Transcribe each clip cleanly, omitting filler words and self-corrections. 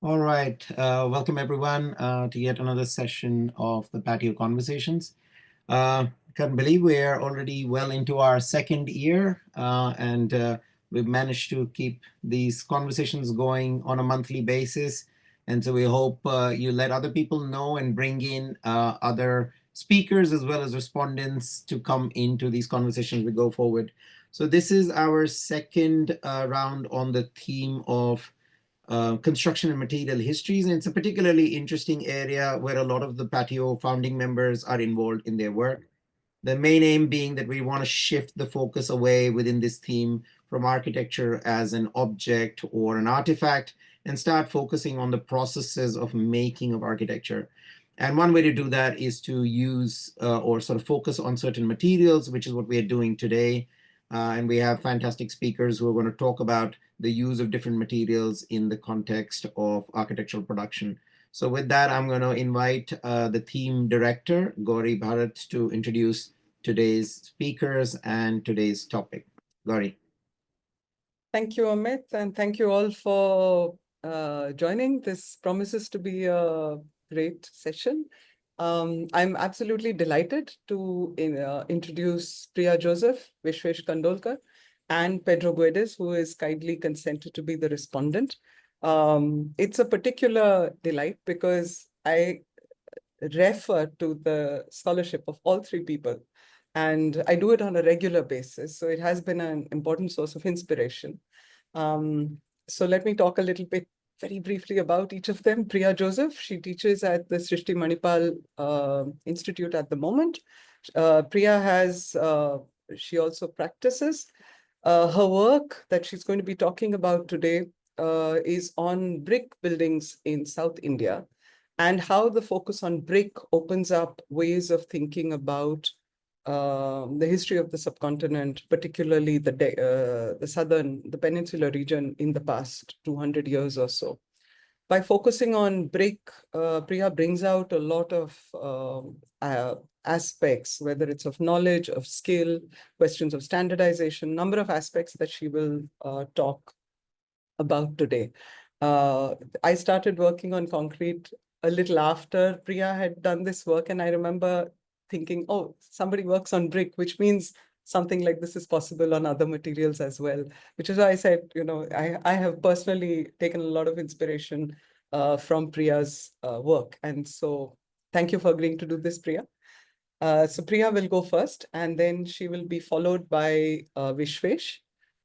All right. Welcome everyone to yet another session of the Patio Conversations. Can't believe we're already well into our second year, and we've managed to keep these conversations going on a monthly basis. And so we hope you let other people know and bring in other speakers as well as respondents to come into these conversations as we go forward. So this is our second round on the theme of construction and material histories. And it's a particularly interesting area where a lot of the Patio founding members are involved in their work. The main aim being that we want to shift the focus away within this theme from architecture as an object or an artifact and start focusing on the processes of making of architecture. And one way to do that is to use or sort of focus on certain materials, which is what we are doing today. And we have fantastic speakers who are going to talk about the use of different materials in the context of architectural production. So with that, I'm going to invite the theme director, Gauri Bharat, to introduce today's speakers and today's topic. Gauri. Thank you, Amit, and thank you all for joining. This promises to be a great session. I'm absolutely delighted to introduce Priya Joseph, Vishesh Kandolkar, and Pedro Guedes, who is kindly consented to be the respondent. It's a particular delight because I refer to the scholarship of all three people, and I do it on a regular basis. So it has been an important source of inspiration. So let me talk a little bit very briefly about each of them. Priya Joseph, she teaches at the Srishti Manipal Institute at the moment. Priya has, she also practices. Her work that she's going to be talking about today is on brick buildings in South India and how the focus on brick opens up ways of thinking about the history of the subcontinent, particularly the peninsular region in the past 200 years or so. By focusing on brick, Priya brings out a lot of aspects, whether it's of knowledge, of skill, questions of standardization, number of aspects that she will talk about today. I started working on concrete a little after Priya had done this work, and I remember thinking, oh, somebody works on brick, which means something like this is possible on other materials as well, which is why I said, I have personally taken a lot of inspiration from Priya's work. And so thank you for agreeing to do this, Priya. So Priya will go first, and then she will be followed by Vishwesh.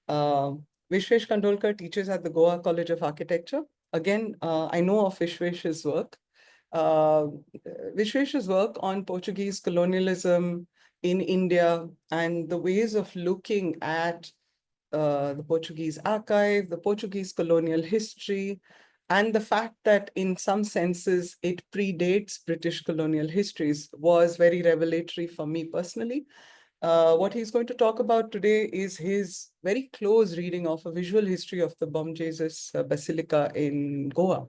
Vishesh Kandolkar teaches at the Goa College of Architecture. Again, I know of Vishwesh's work. Uh, Vishwesh's work on Portuguese colonialism in India and the ways of looking at the Portuguese archive, the Portuguese colonial history, and the fact that in some senses it predates British colonial histories was very revelatory for me personally. What he's going to talk about today is his very close reading of a visual history of the Bom Jesus Basilica in Goa.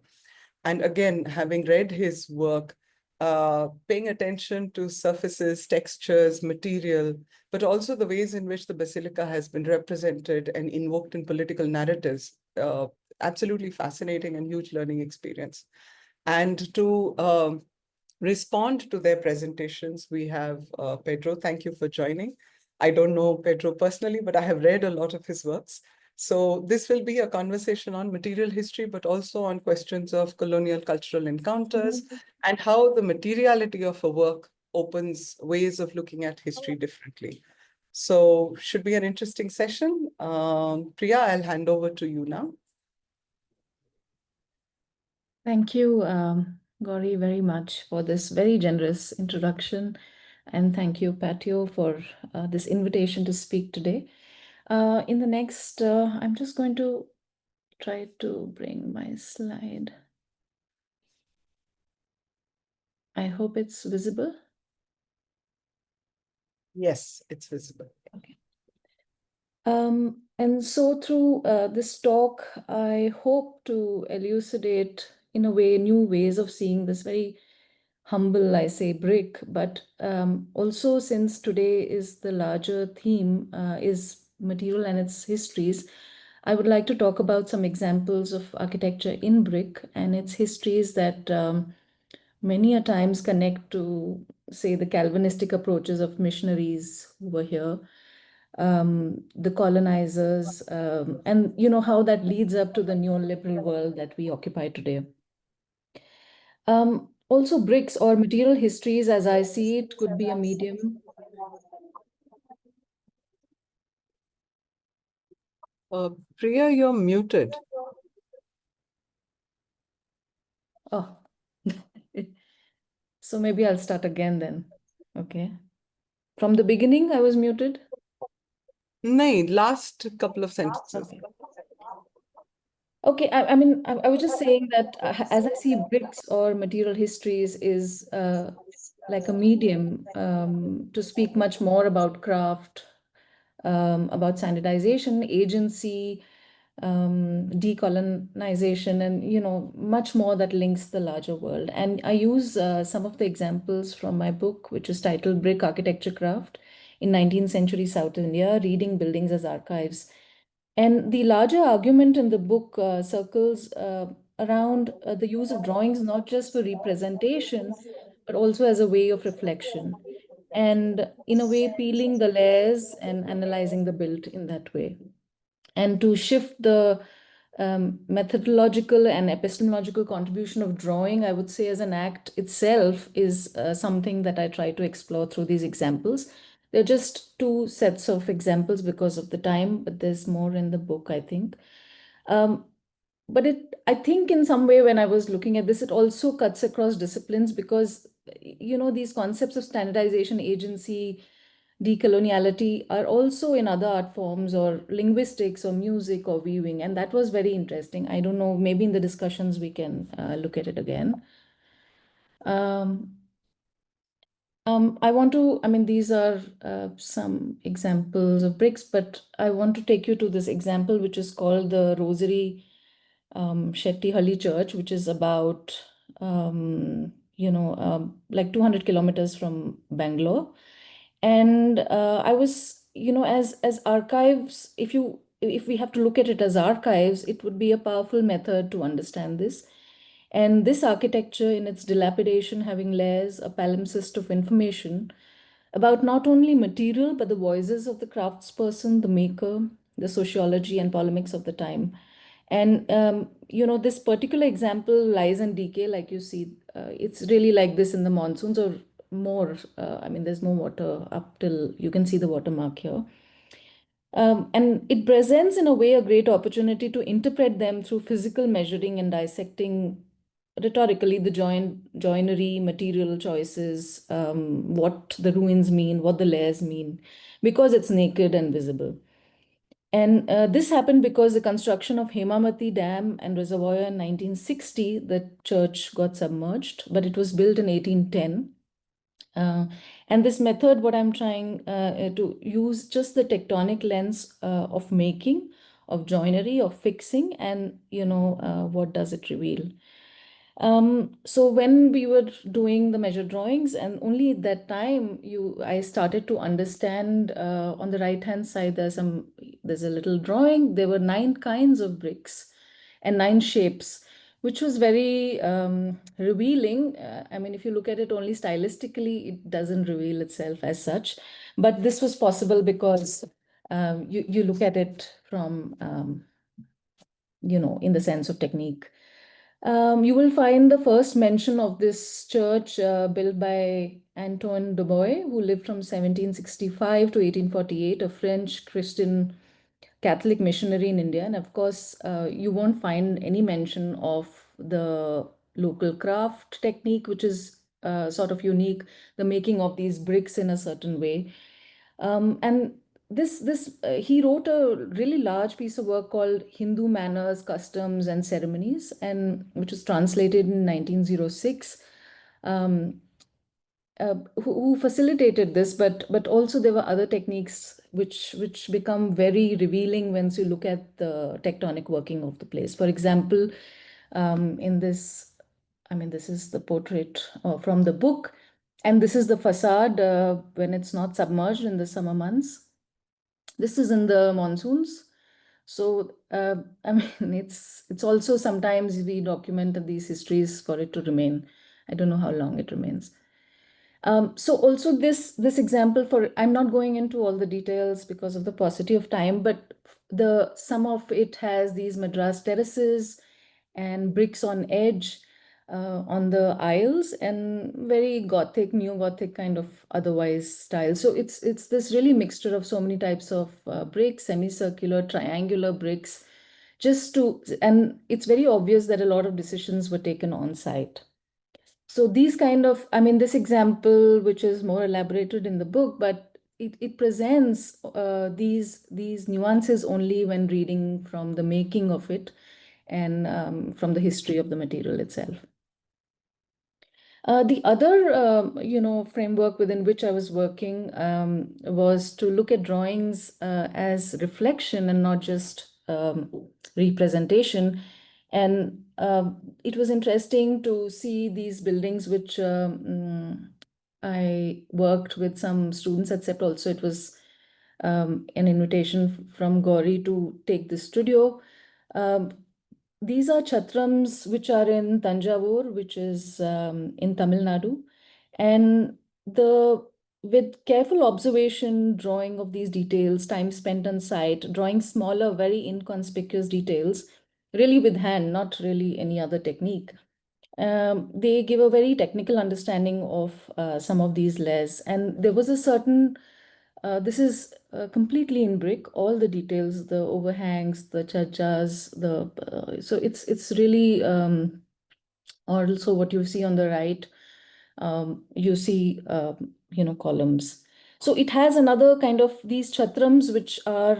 And again, having read his work, paying attention to surfaces, textures, material, but also the ways in which the basilica has been represented and invoked in political narratives. Absolutely fascinating and huge learning experience. And to respond to their presentations, we have Pedro. Thank you for joining. I don't know Pedro personally, but I have read a lot of his works. So this will be a conversation on material history, but also on questions of colonial cultural encounters and how the materiality of a work opens ways of looking at history differently. So should be an interesting session. Priya, I'll hand over to you now. Thank you, Gauri, very much for this very generous introduction. And thank you, Patio, for this invitation to speak today. In the next, I'm just going to try to bring my slide. I hope it's visible. Yes, it's visible. Okay. And so through this talk, I hope to elucidate, in a way, new ways of seeing this very humble, I say, brick, but also since today is the larger theme is material and its histories, I would like to talk about some examples of architecture in brick and its histories that many a times connect to, say, the Calvinistic approaches of missionaries who were here, the colonizers, and how that leads up to the neoliberal world that we occupy today. Also, bricks or material histories, as I see it, could be a medium. Priya, you're muted. Oh, so maybe I'll start again then. Okay. From the beginning, I was muted. No, last couple of sentences. Okay. Okay, I mean, I was just saying that as I see bricks or material histories is like a medium to speak much more about craft, about standardization, agency, decolonization, and much more that links the larger world. And I use some of the examples from my book, which is titled Brick Architecture Craft in 19th Century South India, Reading Buildings as Archives. And the larger argument in the book circles around the use of drawings, not just for representation, but also as a way of reflection. And in a way, peeling the layers and analyzing the build in that way. And to shift the methodological and epistemological contribution of drawing, I would say, as an act itself, is something that I try to explore through these examples. They're just two sets of examples because of the time, but there's more in the book, I think. But I think in some way, when I was looking at this, it also cuts across disciplines because, these concepts of standardization, agency, decoloniality are also in other art forms or linguistics or music or viewing. And that was very interesting. I don't know, maybe in the discussions we can look at it again. I want to, I mean, these are some examples of bricks, but I want to take you to this example, which is called the Rosary Shetty Halli Church, which is about, like 200 kilometers from Bangalore. And I was, as archives, if we have to look at it as archives, it would be a powerful method to understand this. And this architecture, in its dilapidation, having layers, a palimpsest of information about not only material, but the voices of the craftsperson, the maker, the sociology and polemics of the time. And, this particular example, Lies and Decay, like you see, it's really like this in the monsoons or more. I mean, there's more water up till you can see the watermark here. And it presents in a way a great opportunity to interpret them through physical measuring and dissecting rhetorically the joinery, material choices, what the ruins mean, what the layers mean, because it's naked and visible. And this happened because the construction of Hemamati Dam and Reservoir in 1960, the church got submerged, but it was built in 1810. And this method, what I'm trying to use just the tectonic lens of making, of joinery, of fixing, and what does it reveal? So when we were doing the measure drawings, and only at that time, I started to understand on the right hand side, there's a little drawing. There were 9 kinds of bricks and 9 shapes, which was very revealing. I mean, if you look at it only stylistically, it doesn't reveal itself as such. But this was possible because you look at it from, in the sense of technique. You will find the first mention of this church built by Antoine Dubois, who lived from 1765 to 1848, a French Christian Catholic missionary in India. And of course, you won't find any mention of the local craft technique, which is sort of unique, the making of these bricks in a certain way. And he wrote a really large piece of work called Hindu Manners, Customs and Ceremonies, and which was translated in 1906. Who facilitated this, but also there were other techniques which become very revealing once you look at the tectonic working of the place. For example, in this, I mean, this is the portrait from the book, and this is the facade when it's not submerged in the summer months. This is in the monsoons. So I mean, it's also sometimes we document these histories for it to remain. I don't know how long it remains. So also this example, for I'm not going into all the details because of the paucity of time, but the some of it has these Madras terraces and bricks on edge on the aisles, and very Gothic, neo Gothic kind of otherwise style. So it's this really mixture of so many types of bricks, semicircular, triangular bricks, just to, and it's very obvious that a lot of decisions were taken on site. So these kind of, I mean, this example, which is more elaborated in the book, but it presents these nuances only when reading from the making of it and from the history of the material itself. The other, framework within which I was working was to look at drawings as reflection and not just representation. And it was interesting to see these buildings, which I worked with some students, except also it was an invitation from Gauri to take the studio. Um, these are chatrams which are in Tanjavur, which is in Tamil Nadu. And with careful observation, drawing of these details, time spent on site, drawing smaller, very inconspicuous details, really with hand, not really any other technique. They give a very technical understanding of some of these layers. And there was a certain, this is completely in brick, all the details, the overhangs, the chachas, so it's really also what you see on the right, you see, columns. So it has another kind of these chatrams, which are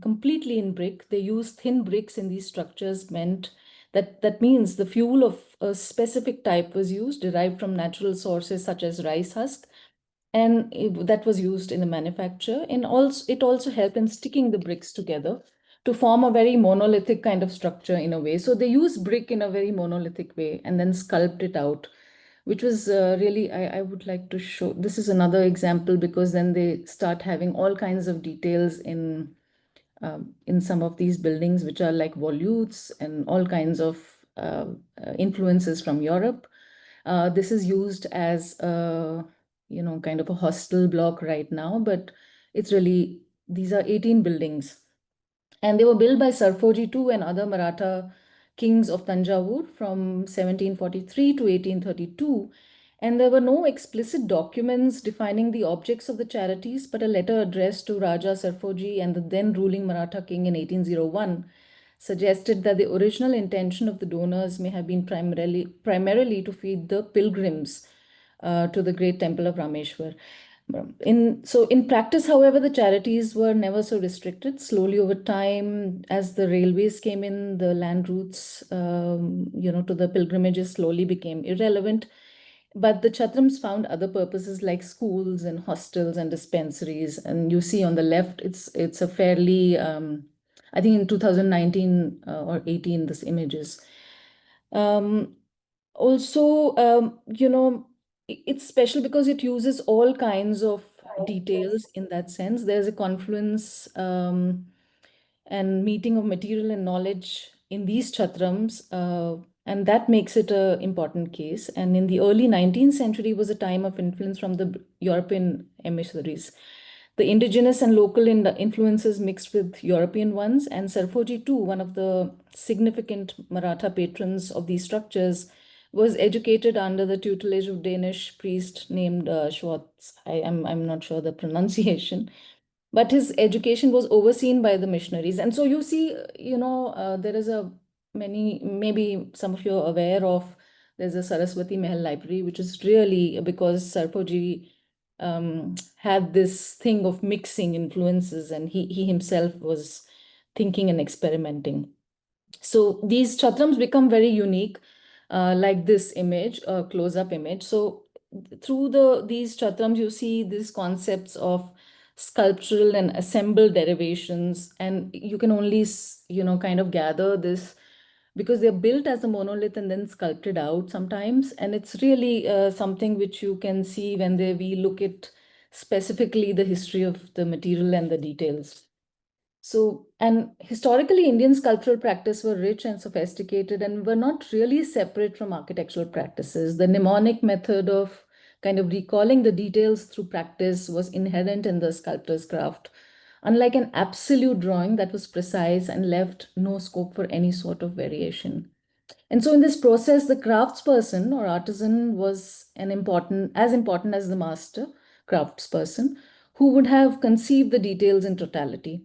completely in brick. They use thin bricks in these structures, meant that means the fuel of a specific type was used, derived from natural sources such as rice husk, and that was used in the manufacture. And also it also helped in sticking the bricks together to form a very monolithic kind of structure in a way. So they use brick in a very monolithic way and then sculpt it out, which was really, I would like to show. This is another example, because then they start having all kinds of details in some of these buildings, which are like volutes and all kinds of influences from Europe. This is used as a, kind of a hostel block right now, but it's really, these are 18 buildings. And they were built by Sarfoji II and other Maratha kings of Tanjavur from 1743 to 1832. And there were no explicit documents defining the objects of the charities, but a letter addressed to Raja Sarfoji and the then ruling Maratha king in 1801 suggested that the original intention of the donors may have been primarily to feed the pilgrims to the great temple of Rameshwar. In practice, however, the charities were never so restricted. Slowly over time, as the railways came in, the land routes, to the pilgrimages slowly became irrelevant. But the chatrams found other purposes like schools and hostels and dispensaries. And you see on the left, it's a fairly, I think in 2019 or 18, this images. Also, it's special because it uses all kinds of details in that sense. There's a confluence and meeting of material and knowledge in these chatrams, and that makes it an important case. And in the early 19th century was a time of influence from the European emissaries. The indigenous and local influences mixed with European ones, and Sarfoji too, one of the significant Maratha patrons of these structures, was educated under the tutelage of Danish priest named Schwartz. I'm not sure the pronunciation, but his education was overseen by the missionaries. And so you see, there is maybe some of you are aware of, there's a Saraswati Mahal library, which is really because Sarfoji had this thing of mixing influences, and he himself was thinking and experimenting. So these chatrams become very unique, like this image, a close-up image. So through these chatrams, you see these concepts of sculptural and assembled derivations, and you can only, kind of gather this because they're built as a monolith and then sculpted out sometimes. And it's really something which you can see when we look at specifically the history of the material and the details. So, and historically, Indian sculptural practice were rich and sophisticated and were not really separate from architectural practices. The mnemonic method of kind of recalling the details through practice was inherent in the sculptor's craft. Unlike an absolute drawing that was precise and left no scope for any sort of variation. And so in this process, the craftsperson or artisan was as important as the master craftsperson who would have conceived the details in totality.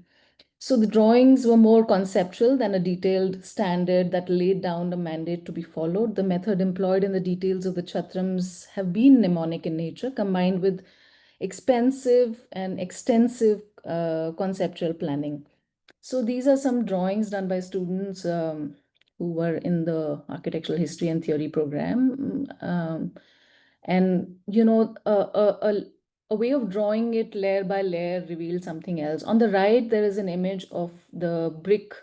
So the drawings were more conceptual than a detailed standard that laid down a mandate to be followed. The method employed in the details of the chatrams have been mnemonic in nature, combined with expensive and extensive conceptual planning. So these are some drawings done by students who were in the architectural history and theory program. And, you know, a way of drawing it layer by layer reveals something else. On the right, there is an image of the brick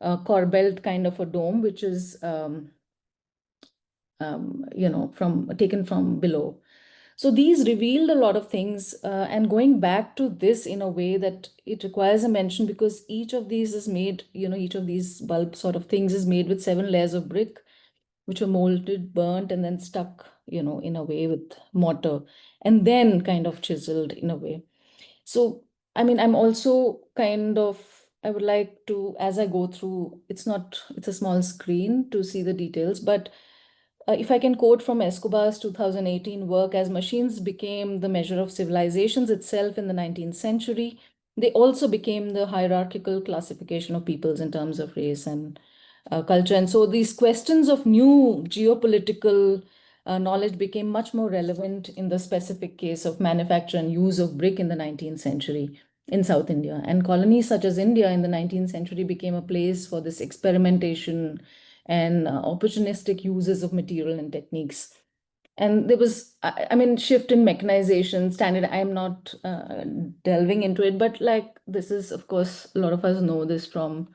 corbelled kind of a dome, which is, you know, taken from below. So these revealed a lot of things, and going back to this in a way that it requires a mention because each of these is made, you know, each of these bulb sort of things is made with 7 layers of brick, which were molded, burnt, and then stuck, you know, in a way with mortar, and then kind of chiseled in a way. So, I mean, I'm also kind of, I would like to, as I go through, it's a small screen to see the details, but if I can quote from Escobar's 2018 work, as machines became the measure of civilizations itself in the 19th century, they also became the hierarchical classification of peoples in terms of race and culture. And so these questions of new geopolitical knowledge became much more relevant in the specific case of manufacture and use of brick in the 19th century in South India. And colonies such as India in the 19th century became a place for this experimentation and opportunistic uses of material and techniques. And there was, I mean, shift in mechanization, standard. I'm not delving into it, but like this is, of course, a lot of us know this from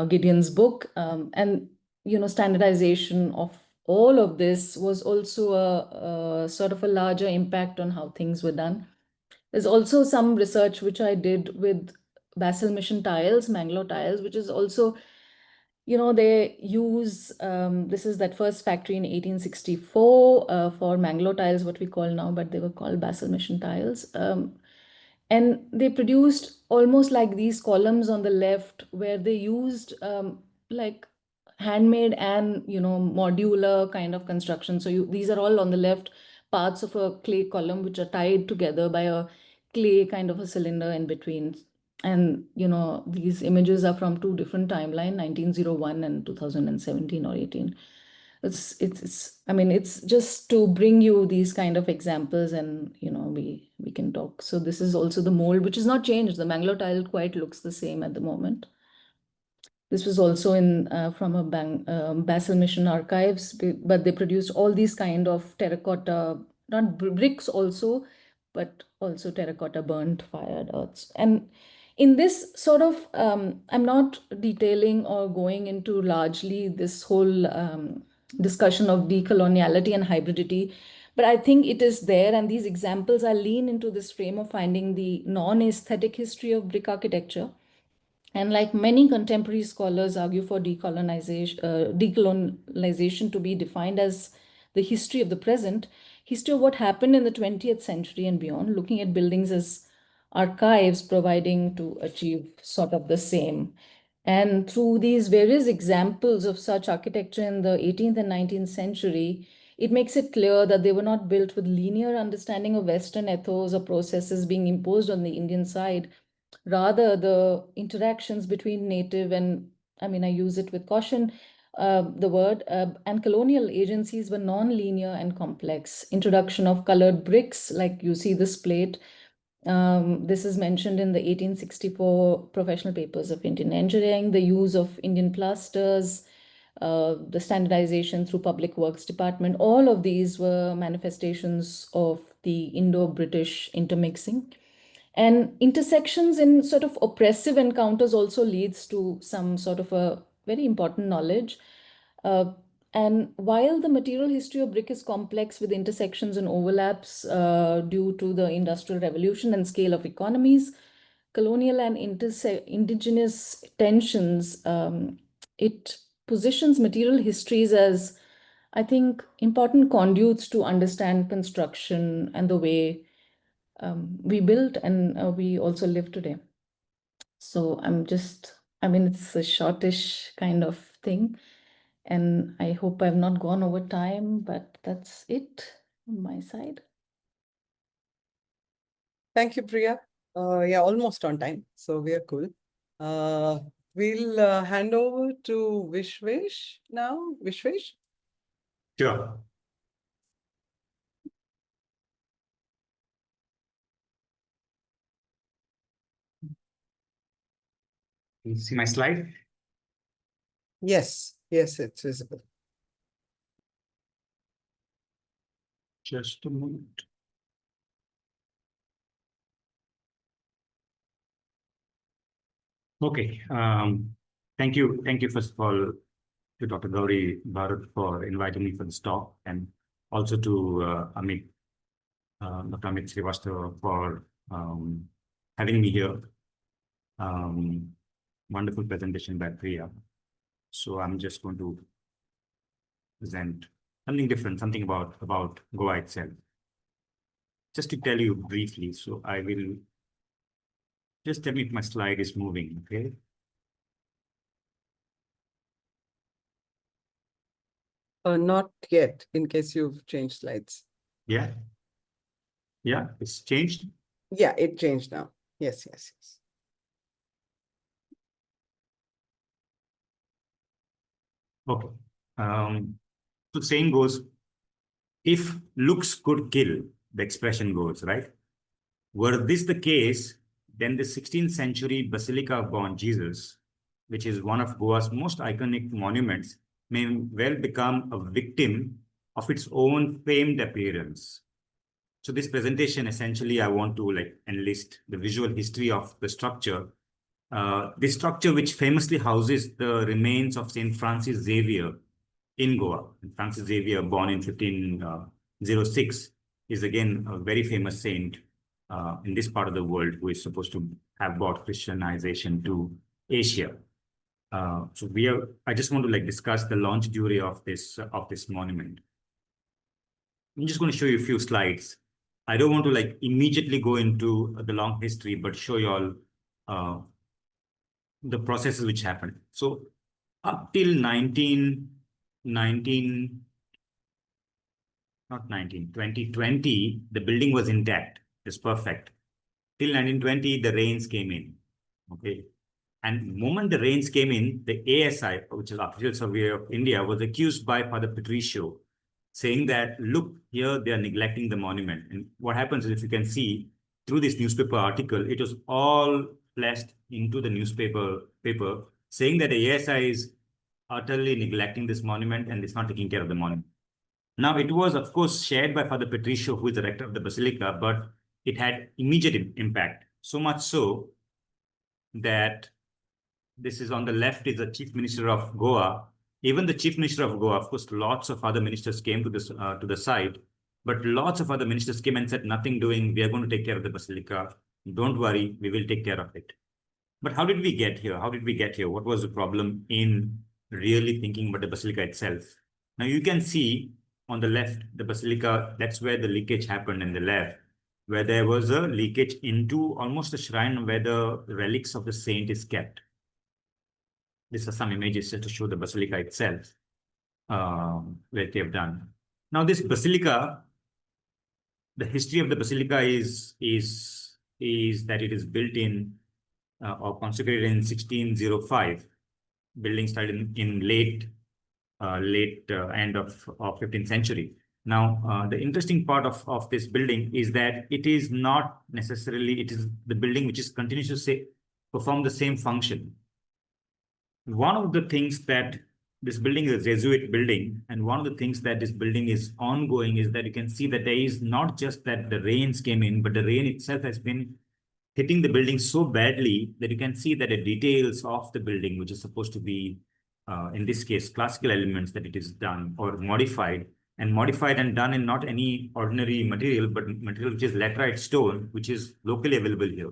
Gideon's book. And, you know, standardization of all of this was also a sort of a larger impact on how things were done. There's also some research which I did with Basil Mission tiles, Mangalore tiles, which is also, you know, they use, this is that first factory in 1864 for Mangalore tiles, what we call now, but they were called Basil Mission tiles. And they produced almost like these columns on the left where they used like handmade and, you know, modular kind of construction. So these are all on the left parts of a clay column which are tied together by a clay kind of a cylinder in between. And, you know, these images are from two different timeline, 1901 and 2017 or 18. I mean, it's just to bring you these kind of examples and, you know, we can talk. So this is also the mold, which is not changed. The Mangalore tile quite looks the same at the moment. This was also in from a Basil Mission archives, but they produced all these kind of terracotta, not bricks also, but also terracotta burnt fired earths. And in this sort of, I'm not detailing or going into largely this whole discussion of decoloniality and hybridity, but I think it is there. And these examples are lean into this frame of finding the non-aesthetic history of brick architecture. And like many contemporary scholars argue for decolonization to be defined as the history of the present, history of what happened in the 20th century and beyond, looking at buildings as archives providing to achieve sort of the same. And through these various examples of such architecture in the 18th and 19th century, it makes it clear that they were not built with linear understanding of Western ethos or processes being imposed on the Indian side. Rather, the interactions between native and, I mean, I use it with caution, the word, and colonial agencies were non-linear and complex. Introduction of colored bricks, like you see this plate, this is mentioned in the 1864 Professional Papers of Indian Engineering, the use of Indian plasters, the standardization through Public Works Department, all of these were manifestations of the Indo-British intermixing. And intersections in sort of oppressive encounters also leads to some sort of a very important knowledge. And while the material history of brick is complex with intersections and overlaps due to the Industrial Revolution and scale of economies, colonial and indigenous tensions, it positions material histories as, I think, important conduits to understand construction and the way we built and we also live today. So I mean, it's a shortish kind of thing. And I hope I've not gone over time, but that's it on my side. Thank you, Priya. Yeah, almost on time, so we are cool. We'll hand over to Vishesh now. Vishesh? Sure. Can you see my slide? Yes, yes, it's visible. Just a moment. Okay. Thank you. Thank you, first of all, to Dr. Gauri Bharat for inviting me for this talk, and also to Amit, Dr. Amit Srivastava for having me here. Wonderful presentation by Priya. So I'm just going to present something different, something about Goa itself. Just to tell you briefly, so I will just tell me if my slide is moving, okay? Not yet, in case you've changed slides. Yeah. Yeah, it's changed. Yeah, it changed now. Yes, yes, yes. Okay. So saying goes, if looks could kill, the expression goes, right? Were this the case, then the 16th century Basilica of Bom Jesus, which is one of Goa's most iconic monuments, may well become a victim of its own famed appearance. So this presentation, essentially, I want to enlist the visual history of the structure. This structure, which famously houses the remains of Saint Francis Xavier in Goa. Francis Xavier, born in 1506, is again a very famous saint in this part of the world, who is supposed to have brought Christianization to Asia. I just want to discuss the longevity of this monument. I'm just going to show you a few slides. I don't want to immediately go into the long history, but show you all the processes which happened. So up till 2020, the building was intact. It's perfect. Till 1920, the rains came in. Okay. And the moment the rains came in, the ASI, which is Official Surveyor of India, was accused by Father Patricio, saying that, look, here they are neglecting the monument. And what happens is, if you can see through this newspaper article, it was all flashed into the newspaper saying that the ASI is utterly neglecting this monument and it's not taking care of the monument. Now, it was, of course, shared by Father Patricio, who is the rector of the Basilica, but it had immediate impact. So much so that this is on the left is the Chief Minister of Goa. Even the Chief Minister of Goa, of course, lots of other ministers came to this to the site, but lots of other ministers came and said, nothing doing, we are going to take care of the Basilica. Don't worry, we will take care of it. But how did we get here? How did we get here? What was the problem in really thinking about the Basilica itself? Now you can see on the left, the Basilica, that's where the leakage happened in the left, where there was a leakage into almost a shrine where the relics of the saint is kept. These are some images just to show the Basilica itself, where they have done. Now this Basilica, the history of the Basilica is that it is built in or consecrated in 1605. Building started in late end of 15th century. Now, the interesting part of this building is that it is not necessarily, it is the building which is continues to perform the same function. One of the things that this building is a Jesuit building, and one of the things that this building is ongoing is that you can see that there is not just that the rains came in, but the rain itself has been hitting the building so badly that you can see that the details of the building, which is supposed to be, in this case, classical elements, that it is done or modified and done in not any ordinary material, but material which is laterite stone, which is locally available here.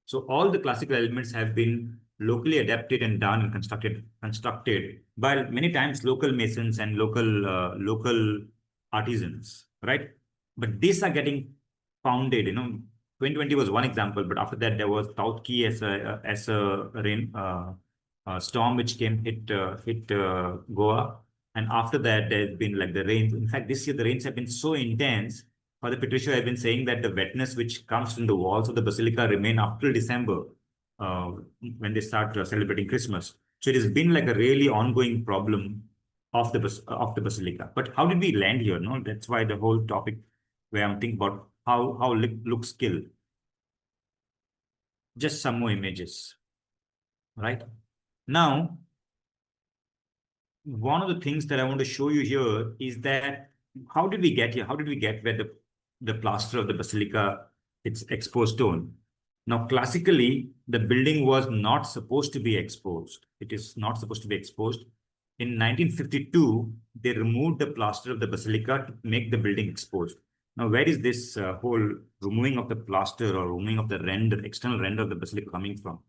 So all the classical elements have been locally adapted and done and constructed by many times local masons and local artisans, right? But these are getting founded. 2020 was one example, but after that there was Tautki as a rain storm which hit Goa, and after that there's been like the rains. In fact, this year the rains have been so intense. Father Patricia has been saying that the wetness which comes from the walls of the basilica remain up till December uh, when they start celebrating Christmas. So it has been like a really ongoing problem of the basilica. But how did we land here? No, that's why the whole topic where I'm thinking about how looks kill. Just some more images, right? Now, one of the things that I want to show you here is that how did we get here? How did we get where the plaster of the basilica, it's exposed stone? Now, classically, the building was not supposed to be exposed. It is not supposed to be exposed. In 1952, they removed the plaster of the basilica to make the building exposed. Now, where is this whole removing of the plaster or removing of the render, external render of the basilica coming from?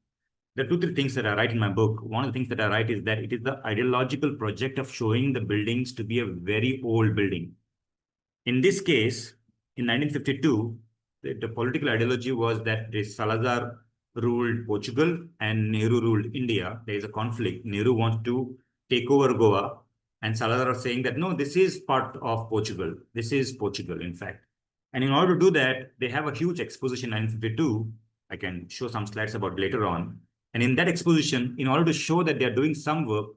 There are two, three things that I write in my book. One of the things that I write is that it is the ideological project of showing the buildings to be a very old building. In this case, in 1952, the political ideology was that Salazar ruled Portugal and Nehru ruled India. There is a conflict. Nehru wants to take over Goa, and Salazar is saying that, no, this is part of Portugal. This is Portugal, in fact. And in order to do that, they have a huge exposition in 1952. I can show some slides about later on. And in that exposition, in order to show that they are doing some work,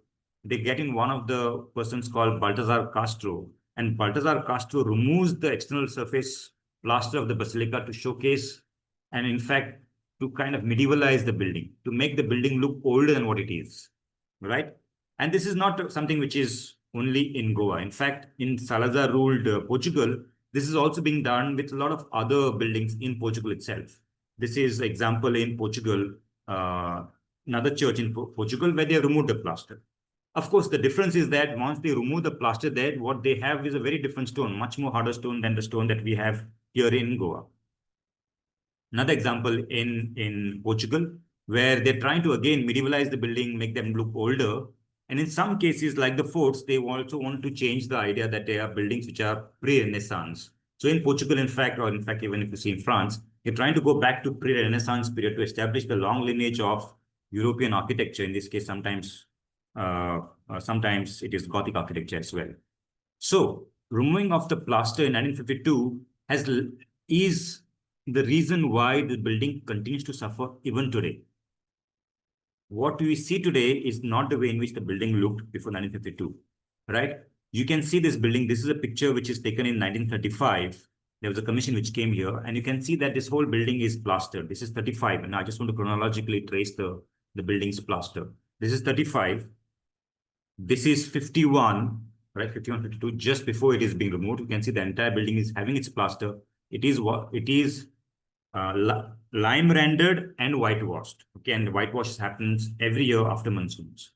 they get in one of the persons called Baltazar Castro. And Baltazar Castro removes the external surface plaster of the basilica to showcase and, in fact, to kind of medievalize the building, to make the building look older than what it is, right? And this is not something which is only in Goa. In fact, in Salazar-ruled Portugal, this is also being done with a lot of other buildings in Portugal itself. This is an example in Portugal, another church in Portugal where they removed the plaster. Of course, the difference is that once they remove the plaster there, what they have is a very different stone, much more harder stone than the stone that we have here in Goa. Another example in Portugal, where they're trying to again medievalize the building, make them look older. And in some cases, like the forts, they also want to change the idea that they are buildings which are pre-Renaissance. So in Portugal, in fact, or in fact, even if you see in France, they're trying to go back to pre-Renaissance period to establish the long lineage of European architecture. In this case, sometimes it is Gothic architecture as well. So removing of the plaster in 1952 is the reason why the building continues to suffer even today. What we see today is not the way in which the building looked before 1952, right? You can see this building. This is a picture which is taken in 1935. There was a commission which came here, and you can see that this whole building is plastered. This is 35, and I just want to chronologically trace the building's plaster. This is 35. This is 51, right? 51, 52, just before it is being removed. You can see the entire building is having its plaster. It is lime rendered and whitewashed. Okay, and the whitewash happens every year after monsoons.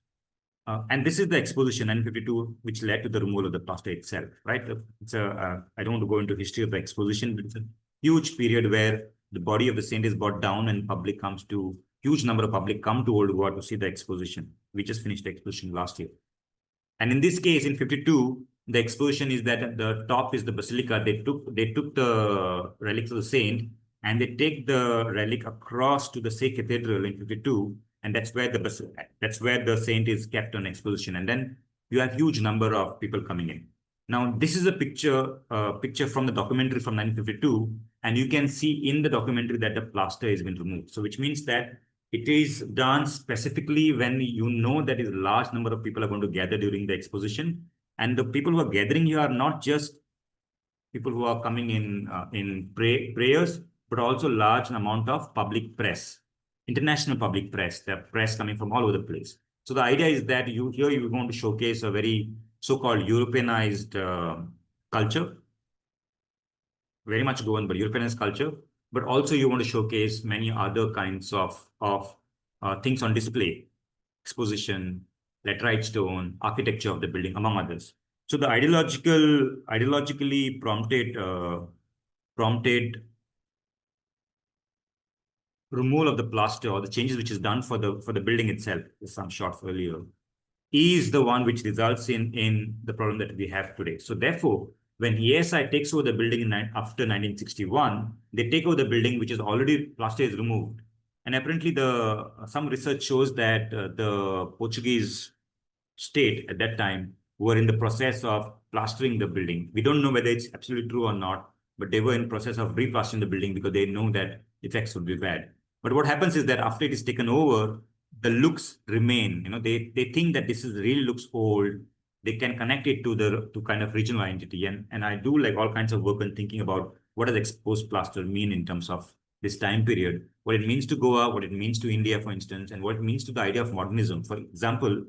And this is the exposition 1952, which led to the removal of the plaster itself, right? I don't want to go into history of the exposition, but it's a huge period where the body of the saint is brought down and huge number of public come to Old Goa to see the exposition. We just finished the exposition last year. And in this case, in 52, the exposition is that at the top is the basilica. They took the relics of the saint and they take the relic across to the Say Cathedral in 52, and that's where the saint is kept on exposition. And then you have huge number of people coming in. Now, this is a picture from the documentary from 1952, and you can see in the documentary that the plaster has been removed. So, which means that it is done specifically when you know that a large number of people are going to gather during the exposition. And the people who are gathering here are not just people who are coming in prayers, but also large amount of public press, international public press, the press coming from all over the place. So the idea is that you're going to showcase a very so-called Europeanized culture, very much Goan, but Europeanized culture. But also you want to showcase many other kinds of things on display, exposition, laterite stone, architecture of the building, among others. So the ideologically prompted removal of the plaster or the changes which is done for the building itself, some shots earlier, is the one which results in the problem that we have today. So therefore, when ASI takes over the building after 1961, they take over the building which is already plaster is removed. And apparently some research shows that the Portuguese state at that time were in the process of plastering the building. We don't know whether it's absolutely true or not, but they were in process of replastering the building because they know that effects would be bad. But what happens is that after it is taken over, the looks remain. They think that this really looks old. They can connect it to kind of regional identity. And I do like all kinds of work and thinking about what does exposed plaster mean in terms of this time period, what it means to Goa, what it means to India, for instance, and what it means to the idea of modernism. For example,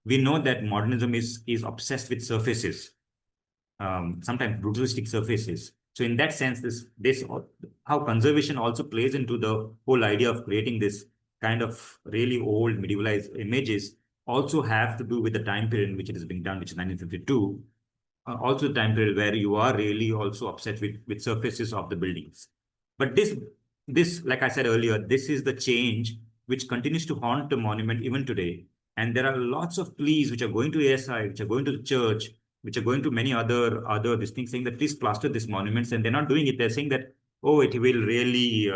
we know that modernism is obsessed with surfaces, sometimes brutalistic surfaces. So in that sense, this how conservation also plays into the whole idea of creating this kind of really old medievalized images also have to do with the time period in which it is being done, which is 1952. Also the time period where you are really also obsessed with surfaces of the buildings. But this, like I said earlier, this is the change which continues to haunt the monument even today. And there are lots of pleas which are going to ASI, which are going to the church, which are going to many other these things, saying that please plaster these monuments, and they're not doing it. They're saying that, oh, it will really,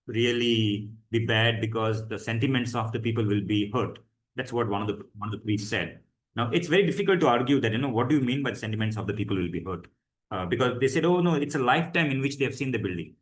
really be bad because the sentiments of the people will be hurt. That's what one of the priests said. Now, it's very difficult to argue that, what do you mean by the sentiments of the people will be hurt? Because they said, oh, no, it's a lifetime in which they have seen the building.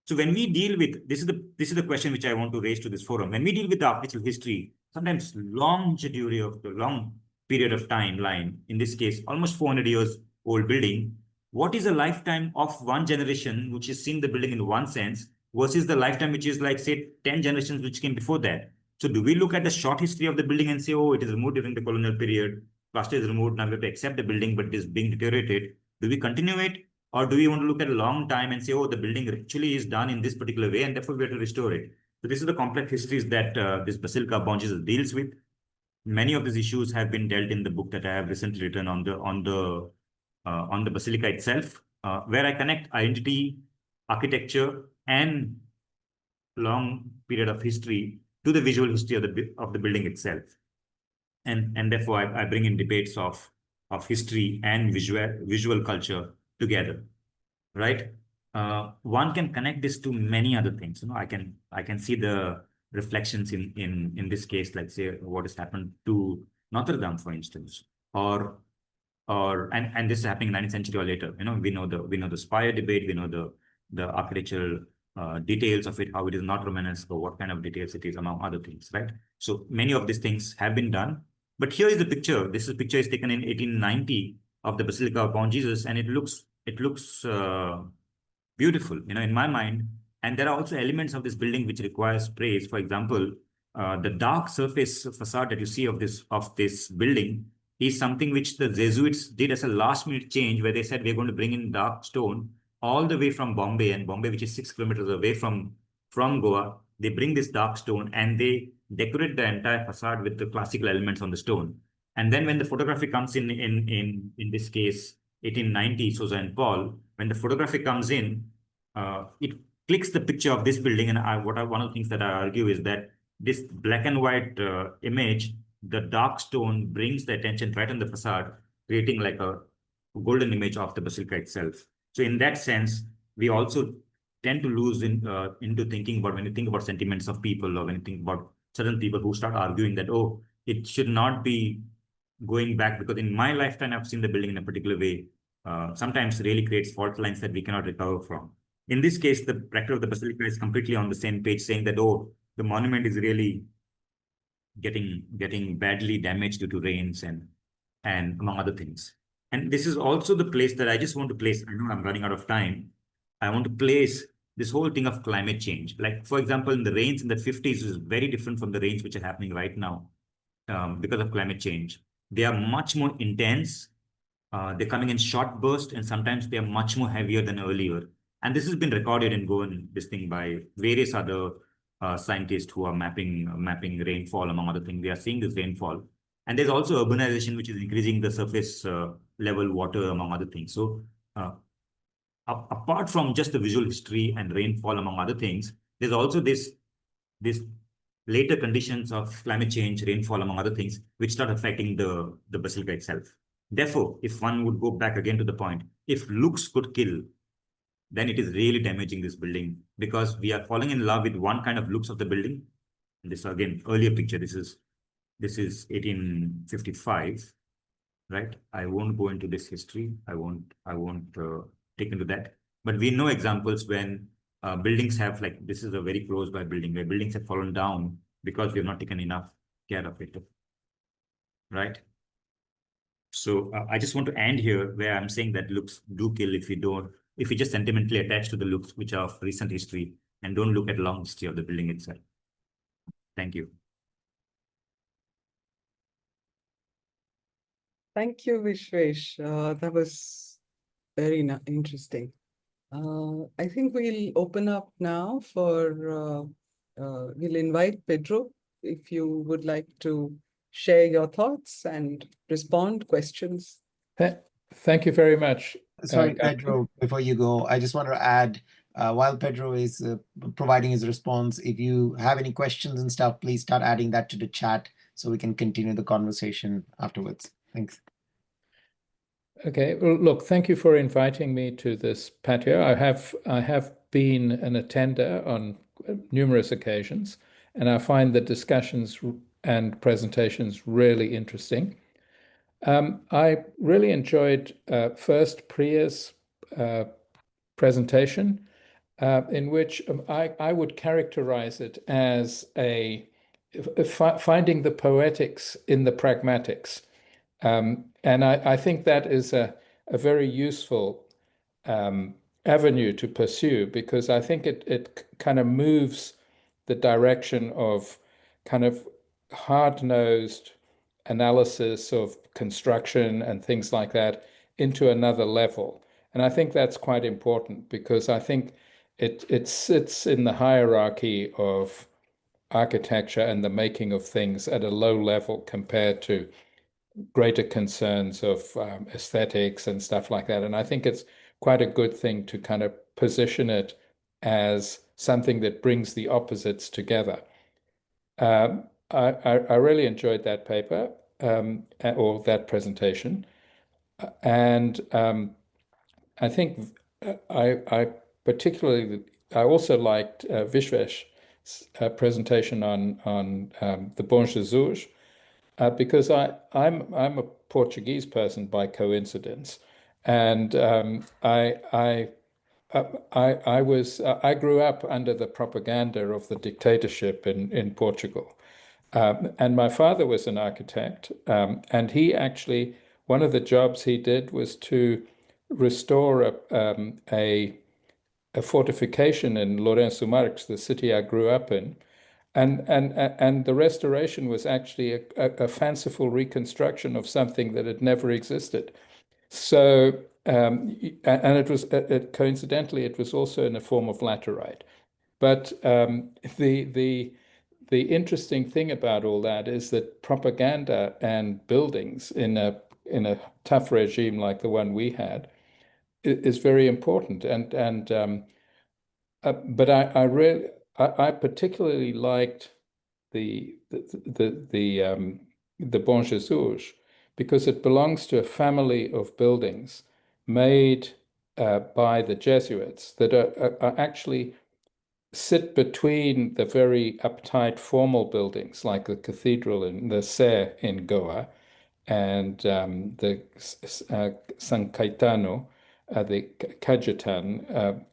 So when we deal with, this is the question which I want to raise to this forum. When we deal with the architectural history, sometimes long period of timeline, in this case, almost 400 years old building, what is a lifetime of one generation which has seen the building in one sense versus the lifetime which is like, say, 10 generations which came before that? So do we look at the short history of the building and say, oh, it is removed during the colonial period, plaster is removed, now we have to accept the building, but it is being deteriorated. Do we continue it? Or do we want to look at a long time and say, oh, the building actually is done in this particular way, and therefore we have to restore it? So this is the complex histories that this Basilica of Bom Jesus deals with. Many of these issues have been dealt in the book that I have recently written on the Basilica itself, where I connect identity, architecture, and long period of history to the visual history of the building itself. And therefore I bring in debates of history and visual culture together, right? One can connect this to many other things. I can see the reflections in this case, like say what has happened to Notre Dame, for instance, and this is happening in 19th century or later. We know the spire debate, we know the architectural details of it, how it is not Romanesque, or what kind of details it is, among other things, right? So many of these things have been done. But here is the picture. Picture is taken in 1890 of the Basilica of Bom Jesus, and it looks beautiful, in my mind. And there are also elements of this building which requires praise. For example, the dark surface facade that you see of this building is something which the Jesuits did as a last-minute change, where they said we're going to bring in dark stone all the way from Bombay, and Bombay, which is 6 kilometers away from Goa. They bring this dark stone and they decorate the entire facade with the classical elements on the stone. And then when the photography comes in this case, 1890, Sousa and Paul, when the photography comes in, it clicks the picture of this building. And one of the things that I argue is that this black and white image, the dark stone brings the attention right on the facade, creating like a golden image of the basilica itself. So in that sense, we also tend to lose into thinking about, when you think about sentiments of people, or when you think about certain people who start arguing that, oh, it should not be going back because in my lifetime, I've seen the building in a particular way, sometimes really creates fault lines that we cannot recover from. In this case, the rector of the basilica is completely on the same page, saying that, oh, the monument is really getting badly damaged due to rains and among other things. And this is also the place that I just want to place. I know I'm running out of time. I want to place this whole thing of climate change. Like, for example, in the rains in the 50s is very different from the rains which are happening right now because of climate change. They are much more intense. They're coming in short bursts, and sometimes they are much more heavier than earlier. And this has been recorded and Goan, this thing, by various other scientists who are mapping rainfall, among other things. They are seeing this rainfall. And there's also urbanization, which is increasing the surface level water, among other things. So apart from just the visual history and rainfall, among other things, There's also this later conditions of climate change, rainfall, among other things, which start affecting the basilica itself. Therefore, if one would go back again to the point, if looks could kill, then it is really damaging this building, because we are falling in love with one kind of looks of the building. And this again, earlier picture, this is 1855, right? I won't go into this history. I won't take into that. But we know examples when buildings have, like, this is a very close by building where buildings have fallen down because we have not taken enough care of it, right? So I just want to end here where I'm saying that looks do kill if we just sentimentally attach to the looks which are of recent history and don't look at long history of the building itself. Thank you. Thank you, Vishesh. That was very interesting. I think we'll open up now for, we'll invite Pedro, if you would like to share your thoughts and respond questions. Thank you very much. Sorry, Pedro, before you go, I just want to add, while Pedro is providing his response, if you have any questions and stuff, please start adding that to the chat so we can continue the conversation afterwards. Thanks. Okay, well, look, thank you for inviting me to this patio. I have been an attender on numerous occasions, and I find the discussions and presentations really interesting. I really enjoyed first Priya's presentation, in which I would characterize it as finding the poetics in the pragmatics. And I think that is a very useful avenue to pursue, because I think it kind of moves the direction of kind of hard-nosed analysis of construction and things like that into another level. And I think that's quite important, because I think it sits in the hierarchy of architecture and the making of things at a low level compared to greater concerns of aesthetics and stuff like that. And I think it's quite a good thing to kind of position it as something that brings the opposites together. I really enjoyed that paper or that presentation. And I think I also liked Vishesh's presentation on the Bom Jesus, because I'm a Portuguese person by coincidence, and I grew up under the propaganda of the dictatorship in Portugal, and my father was an architect, and he actually, one of the jobs he did was to restore a fortification in Lourenço Marques, the city I grew up in. And the restoration was actually a fanciful reconstruction of something that had never existed. So, and it was coincidentally, it was also in a form of laterite. But the interesting thing about all that is that propaganda and buildings in a tough regime like the one we had is very important. But I particularly liked the Bom Jesus, because it belongs to a family of buildings made by the Jesuits that are actually sit between the very uptight formal buildings like the cathedral in the Sé in Goa and the San Caetano, the Cajetan.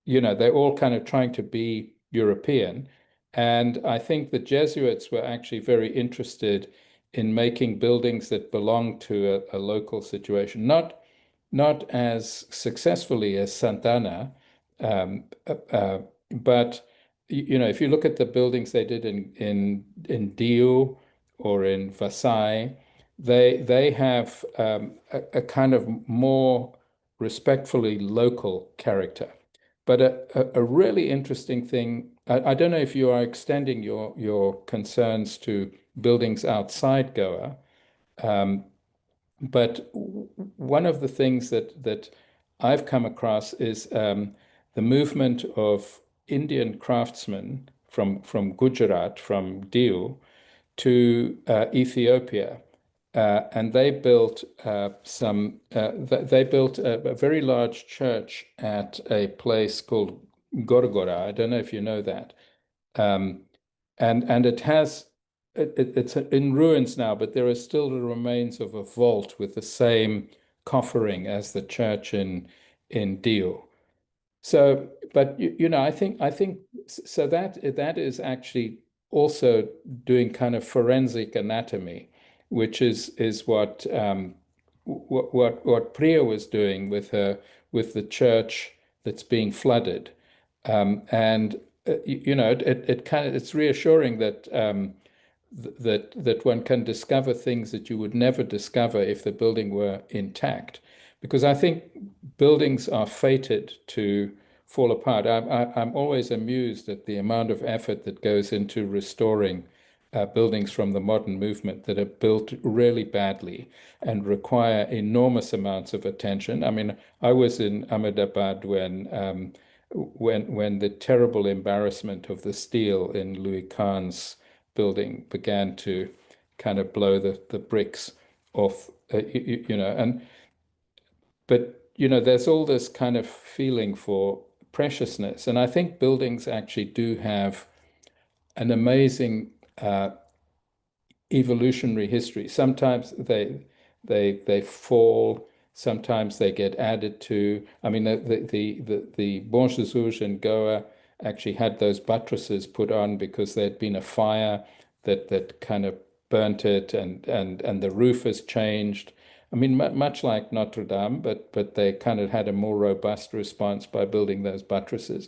They're all kind of trying to be European. And I think the Jesuits were actually very interested in making buildings that belong to a local situation, not as successfully as Santana, but if you look at the buildings they did in Dio or in Versailles, they have a kind of more respectfully local character. But a really interesting thing, I don't know if you are extending your concerns to buildings outside Goa, but one of the things that I've come across is the movement of Indian craftsmen from Gujarat, from Diu, to Ethiopia. And they built they built a very large church at a place called Gorgora. I don't know if you know that. And it's in ruins now, but there are still the remains of a vault with the same coffering as the church in Diu. So, but I think so that is actually also doing kind of forensic anatomy, which is what Priya was doing with the church that's being flooded, and it's reassuring that that one can discover things that you would never discover if the building were intact, because I think buildings are fated to fall apart. I'm always amused at the amount of effort that goes into restoring buildings from the modern movement that are built really badly and require enormous amounts of attention. I mean, I was in Ahmedabad when the terrible embarrassment of the steel in Louis Kahn's building began to kind of blow the bricks off, but there's all this kind of feeling for preciousness, and I think buildings actually do have an amazing evolutionary history. Sometimes they fall, sometimes they get added to. I mean, the Bom Jesus in Goa actually had those buttresses put on because there'd been a fire that kind of burnt it, and the roof has changed. I mean, much like Notre Dame, but they kind of had a more robust response by building those buttresses,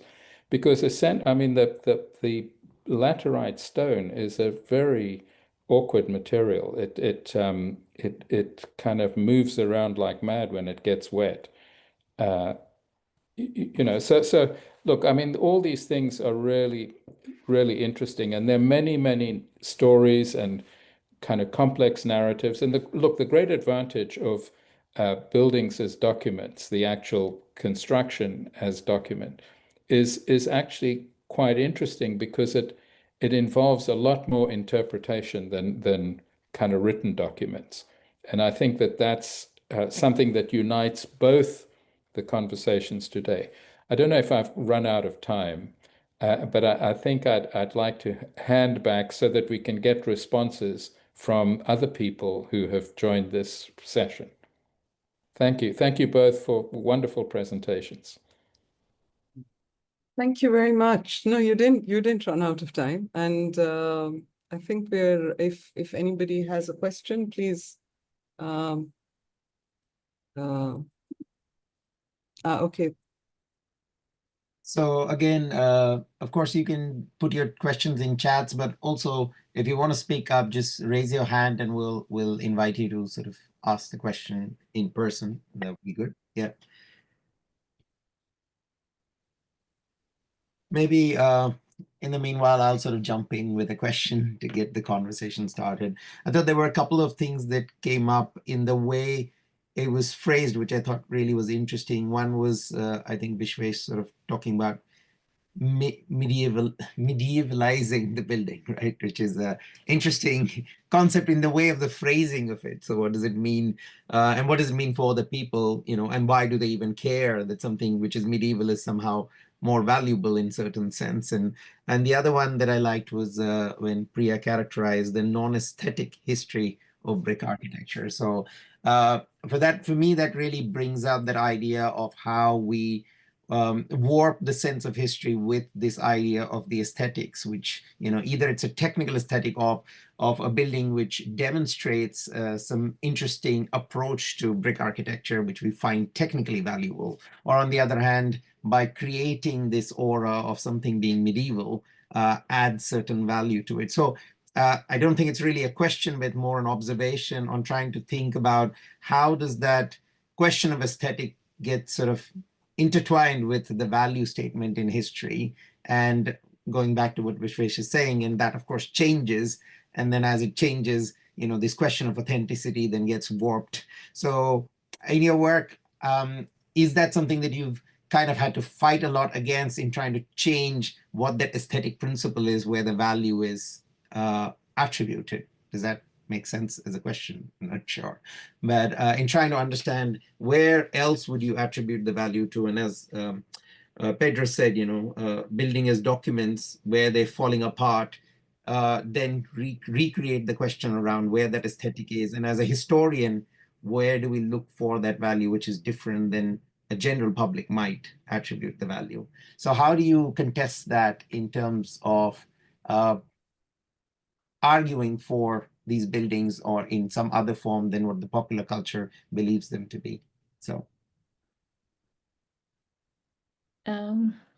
because I mean the laterite stone is a very awkward material. It kind of moves around like mad when it gets wet. So look, I mean, all these things are really, really interesting, and there are many stories and kind of complex narratives. And the great advantage of buildings as documents, the actual construction as document, is actually quite interesting, because it involves a lot more interpretation than kind of written documents. And I think that's something that unites both the conversations today. I don't know if I've run out of time, but I think I'd like to hand back so that we can get responses from other people who have joined this session. Thank you. Thank you both for wonderful presentations. Thank you very much. No, you didn't run out of time. And I think if anybody has a question, please. Okay. So again, of course, you can put your questions in chats, but also if you want to speak up, just raise your hand and we'll invite you to sort of ask the question in person. That would be good. Yeah. Maybe in the meanwhile, I'll sort of jump in with a question to get the conversation started. I thought there were a couple of things that came up in the way it was phrased, which I thought really was interesting. One was, I think, Vishesh sort of talking about medievalizing the building, right? Which is an interesting concept in the way of the phrasing of it. So what does it mean? And what does it mean for the people, and why do they even care that something which is medieval is somehow more valuable in certain sense? And the other one that I liked was when Priya characterized the non-aesthetic history of brick architecture. So for me, that really brings out that idea of how we warp the sense of history with this idea of the aesthetics, which, either it's a technical aesthetic of a building which demonstrates some interesting approach to brick architecture, which we find technically valuable, or on the other hand, by creating this aura of something being medieval, adds certain value to it. So I don't think it's really a question, but more an observation on trying to think about how does that question of aesthetic get sort of intertwined with the value statement in history, and going back to what Vishesh is saying, and that of course changes, and then as it changes, this question of authenticity then gets warped. So in your work, is that something that you've kind of had to fight a lot against in trying to change what that aesthetic principle is, where the value is attributed. Does that make sense as a question? I'm not sure. But in trying to understand where else would you attribute the value to, and as Pedro said, building as documents where they're falling apart, then recreate the question around where that aesthetic is. And as a historian, where do we look for that value, which is different than a general public might attribute the value? So how do you contest that in terms of arguing for these buildings or in some other form than what the popular culture believes them to be? So.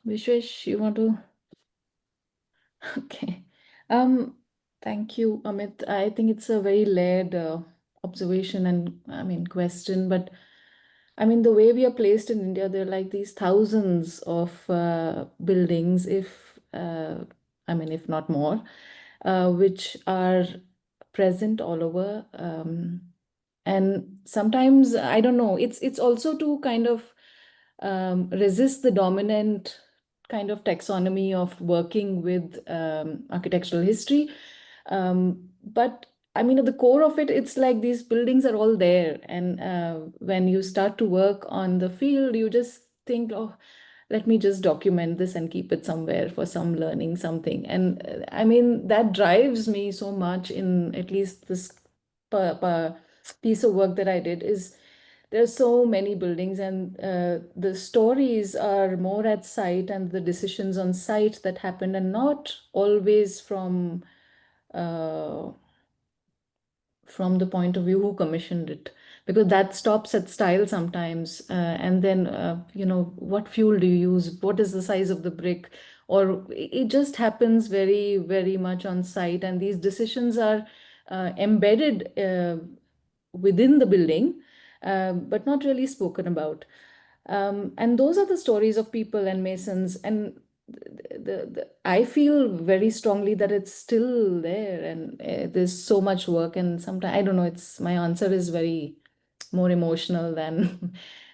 Vishesh, you want to? Okay. Thank you, Amit. I think it's a very layered observation and question, but I mean, the way we are placed in India, there are like these thousands of buildings, if not more, which are present all over. And sometimes, I don't know, it's also to kind of resist the dominant kind of taxonomy of working with architectural history. But I mean, at the core of it, it's like these buildings are all there. And when you start to work on the field, you just think, oh, let me just document this and keep it somewhere for some learning, something. And I mean, that drives me so much in at least this piece of work that I did is there's so many buildings, and the stories are more at site and the decisions on site that happened, and not always from the point of view who commissioned it, because that stops at style sometimes. And then, what fuel do you use? What is the size of the brick? Or it just happens very, very much on site. And these decisions are embedded within the building, but not really spoken about. And those are the stories of people and masons. And I feel very strongly that it's still there, and there's so much work. And sometimes, I don't know, my answer is very more emotional than,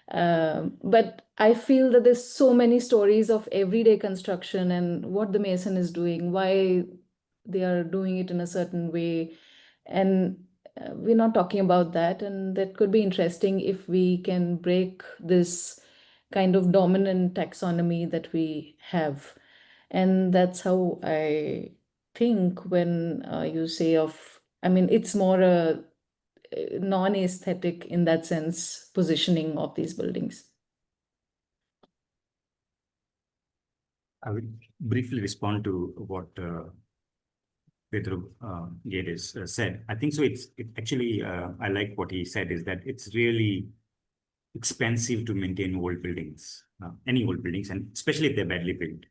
but I feel that there's so many stories of everyday construction and what the mason is doing, why they are doing it in a certain way. And we're not talking about that. And that could be interesting if we can break this kind of dominant taxonomy that we have. And that's how I think when you say it's more a non-aesthetic, in that sense, positioning of these buildings. I will briefly respond to what Pedro Guedes said. I think so. I like what he said, is that it's really expensive to maintain old buildings, any old buildings, and especially if they're badly built.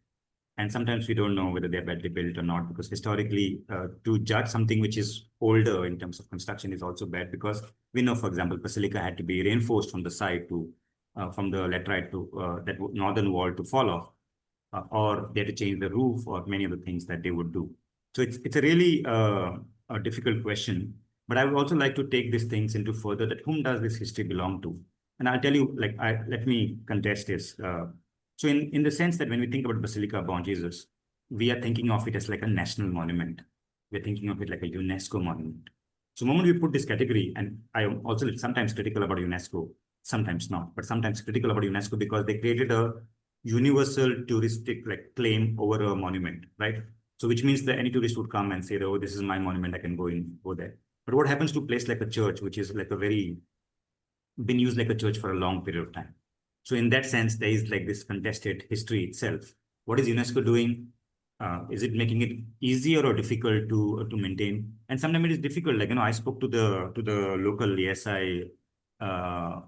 And sometimes we don't know whether they're badly built or not, because historically, to judge something which is older in terms of construction is also bad, because we know, for example, Basilica had to be reinforced from the side from the laterite to that northern wall to fall off, or they had to change the roof, or many of the things that they would do. So it's a really a difficult question. But I would also like to take these things into further, that whom does this history belong to? And I'll tell you, let me contest this. So in the sense that when we think about Basilica of Bom Jesus, we are thinking of it as like a national monument. We're thinking of it like a UNESCO monument. So the moment we put this category, and I am also sometimes critical about UNESCO, sometimes not, but sometimes critical about UNESCO because they created a universal touristic claim over a monument, right? So which means that any tourist would come and say, oh, this is my monument, I can go there. But what happens to a place like a church, which is like been used like a church for a long period of time? So in that sense, there is like this contested history itself. What is UNESCO doing? Is it making it easier or difficult to maintain? And sometimes it is difficult. I spoke to the local ASI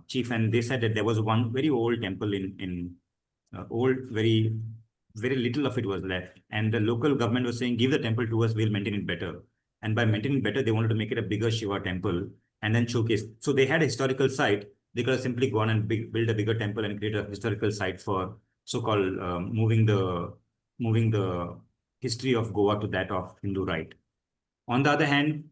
chief, and they said that there was one very old temple in old, very little of it was left, and the local government was saying, give the temple to us, we'll maintain it better. And by maintaining better, they wanted to make it a bigger Shiva temple and then showcase. So they had a historical site. They could have simply gone and build a bigger temple and create a historical site for so-called moving the history of Goa to that of Hindu rite. On the other hand,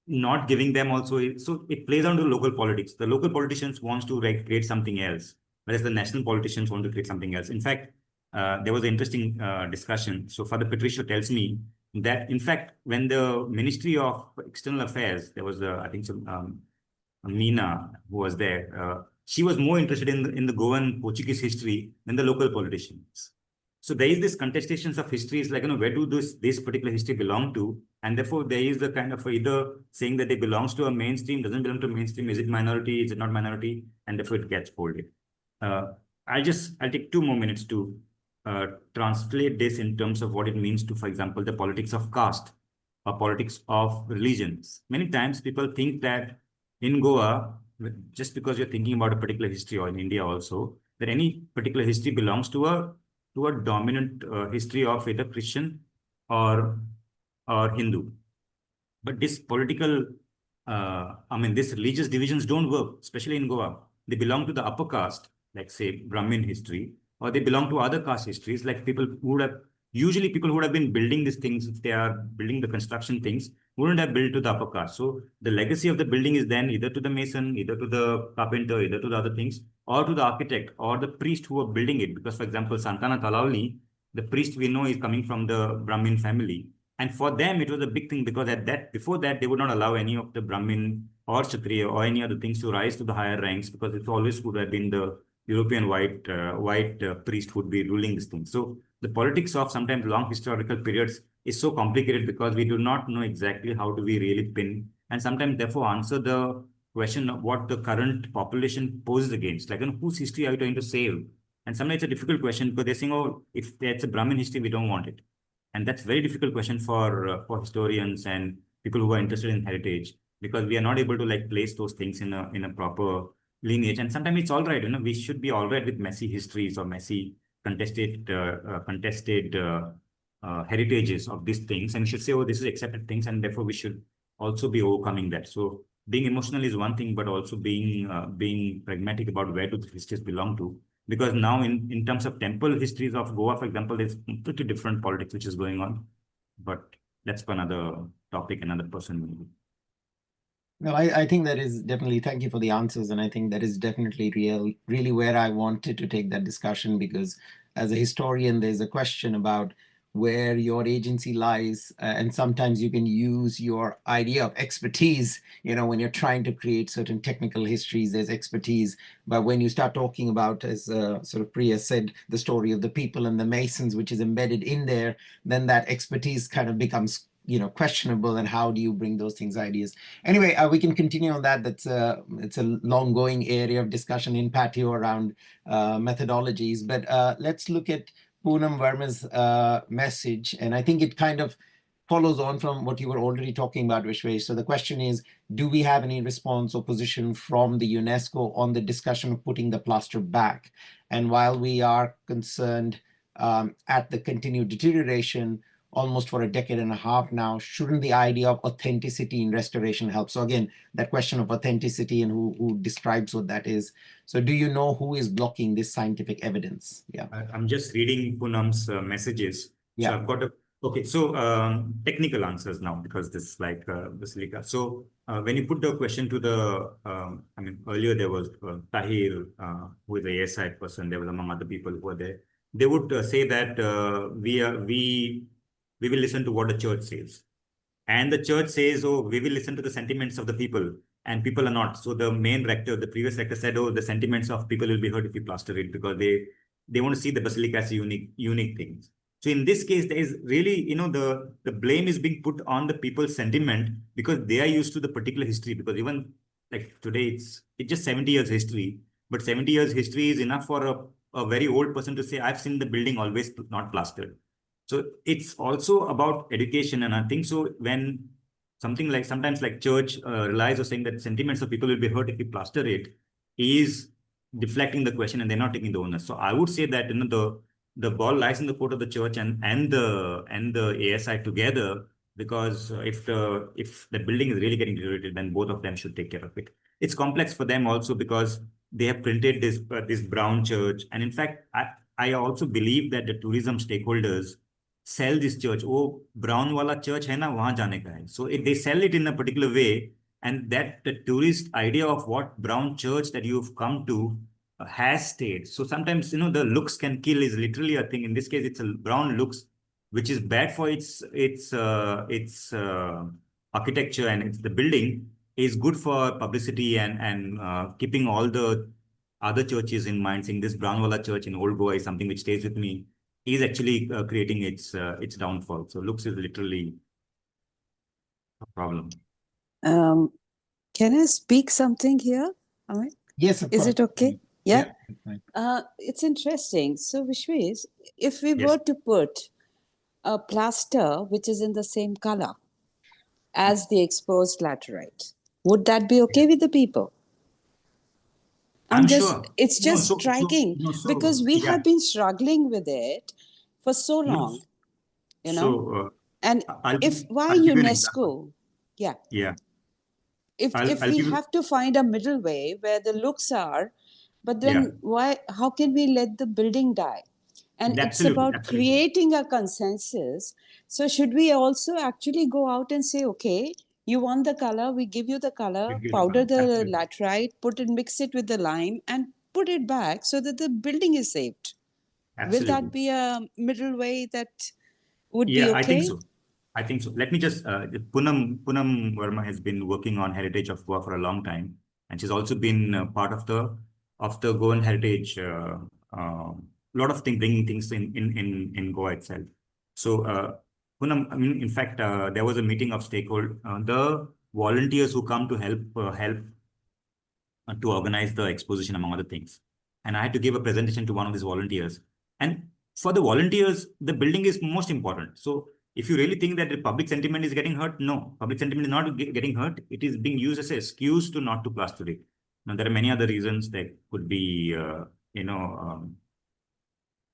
not giving them also, so it plays down to local politics. The local politicians wants to create something else, whereas the national politicians want to create something else. In fact, there was an interesting discussion. So Father Patricio tells me that, in fact, when the Ministry of External Affairs, there was, I think, some, Meena, who was there, she was more interested in the Goan Portuguese history than the local politicians. So there is this contestations of histories, like, where do this particular history belong to? And therefore, there is the kind of either saying that it belongs to a mainstream, doesn't belong to mainstream, is it minority, is it not minority? And therefore, it gets folded. I'll take 2 more minutes to translate this in terms of what it means to, for example, the politics of caste or politics of religions. Many times people think that in Goa, just because you're thinking about a particular history, or in India also, that any particular history belongs to a dominant history of either Christian or Hindu. But this political, these religious divisions don't work, especially in Goa. They belong to the upper caste, like say Brahmin history, or they belong to other caste histories, like people who would have been building these things, if they are building the construction things, wouldn't have built to the upper caste. So the legacy of the building is then either to the mason, either to the carpenter, either to the other things, or to the architect or the priest who are building it. Because, for example, Santana Talauli, the priest we know is coming from the Brahmin family. And for them, it was a big thing, because before that, they would not allow any of the Brahmin or Kshatriya or any other things to rise to the higher ranks, because it always would have been the European white priest who would be ruling this thing. So the politics of sometimes long historical periods is so complicated, because we do not know exactly how do we really pin, and sometimes therefore answer the question of what the current population poses against, like, whose history are you trying to save? And sometimes it's a difficult question, because they're saying, oh, if it's a Brahmin history, we don't want it. And that's a very difficult question for historians and people who are interested in heritage, because we are not able to like place those things in a proper lineage. And sometimes it's all right, we should be all right with messy histories or messy contested heritages of these things, and we should say, oh, this is accepted things, and therefore we should also be overcoming that. So being emotional is one thing, but also being pragmatic about where do the histories belong to. Because now in terms of temple histories of Goa, for example, there's completely different politics which is going on. But that's for another topic, another person maybe. No, I think that is definitely, thank you for the answers. And I think that is definitely really where I wanted to take that discussion, because as a historian, there's a question about where your agency lies. And sometimes you can use your idea of expertise, when you're trying to create certain technical histories, there's expertise. But when you start talking about, as sort of Priya said, the story of the people and the Masons, which is embedded in there, then that expertise kind of becomes questionable, and how do you bring those things, ideas? Anyway, we can continue on that. It's a long going area of discussion in PATIO around methodologies. But let's look at Poonam Verma's message, and I think it kind of follows on from what you were already talking about, Vishesh. So the question is, do we have any response or position from the UNESCO on the discussion of putting the plaster back? And while we are concerned at the continued deterioration almost for a decade and a half now, shouldn't the idea of authenticity in restoration help? So again, that question of authenticity and who describes what that is. So do you know who is blocking this scientific evidence? Yeah. I'm just reading Poonam's messages. Yeah. So I've got okay. So technical answers now, because this is like Basilica. So when you put the question to the, earlier there was Tahir, who is a ASI person. There was among other people who were there. They would say that we will listen to what the church says. And the church says, oh, we will listen to the sentiments of the people, and people are not. So the main rector, the previous rector said, oh, the sentiments of people will be hurt if we plaster it, because they want to see the basilica as a unique thing. So in this case, there is really, the blame is being put on the people's sentiment, because they are used to the particular history. Because even like today, it's just 70 years history, but 70 years history is enough for a very old person to say, I've seen the building always not plastered. So it's also about education. And I think so when something like sometimes like church relies on saying that sentiments of people will be hurt if we plaster it, is deflecting the question, and they're not taking the onus. So I would say that the ball lies in the court of the church and the ASI together, because if the building is really getting deteriorated, then both of them should take care of it. It's complex for them also, because they have printed this brown church, and in fact I also believe that the tourism stakeholders sell this church. Oh, brown wala church hai na, wahan jaane ka hai. So if they sell it in a particular way, and that the tourist idea of what brown church that you've come to has stayed. So sometimes, you know, the looks can kill is literally a thing. In this case, it's a brown looks, which is bad for its architecture, and the building is good for publicity and keeping all the other churches in mind. Seeing this Brownwala church in Old Goa is something which stays with me, is actually creating its downfall. So looks is literally a problem. Can I speak something here, Amit? Yes, of Is course. it okay? Yeah. that's fine. It's interesting. So, Vishesh, if we Yes. were to put a plaster which is in the same color as the exposed laterite, would that be okay with the people? I'm sure. It's No, just striking because we have been struggling with it for so long, you know. So And I'll why give you an example. UNESCO? Yeah. Yeah. If I'll we give you- have to find a middle way where the looks are, but then how can we let the building die? And it's about creating a consensus. So should we also actually go out and say, okay, you want the color, we give you the color, powder the laterite, mix it with the lime and put it back so that the building is saved. Will that be a middle way that would be okay? I think so. I think so. Let me just, Poonam Verma has been working on heritage of Goa for a long time, and she's also been part of the Goan heritage, lot of things, bringing things in Goa itself. So, Poonam, I mean, in fact, there was a meeting of stakeholders, the volunteers who come to help to organize the exposition, among other things. And I had to give a presentation to one of these volunteers. And for the volunteers, the building is most important. So if you really think that the public sentiment is getting hurt, no, public sentiment is not getting hurt. It is being used as an excuse to not to plaster it. Now, there are many other reasons that could be,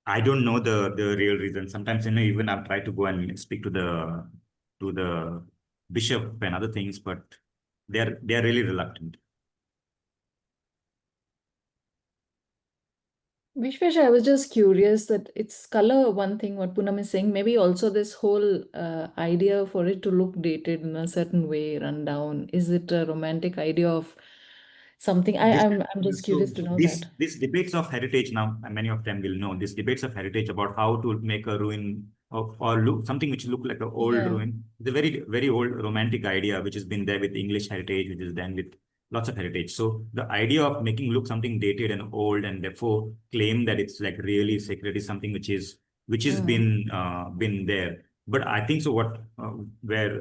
I don't know the real reason. Sometimes, even I've tried to go and speak to the bishop and other things, but they're really reluctant. Vishwesh, I was just curious that it's color, one thing what Poonam is saying, maybe also this whole idea for it to look dated in a certain way, run down. Is it a romantic idea of something? I'm just curious to know that. These debates of heritage now, many of them will know, these debates of heritage about how to make a ruin or look something which look like an old ruin. The very, very old romantic idea, which has been there with English heritage, which is then with lots of heritage. So the idea of making look something dated and old and therefore claim that it's like really sacred is something which has been there. But I think so where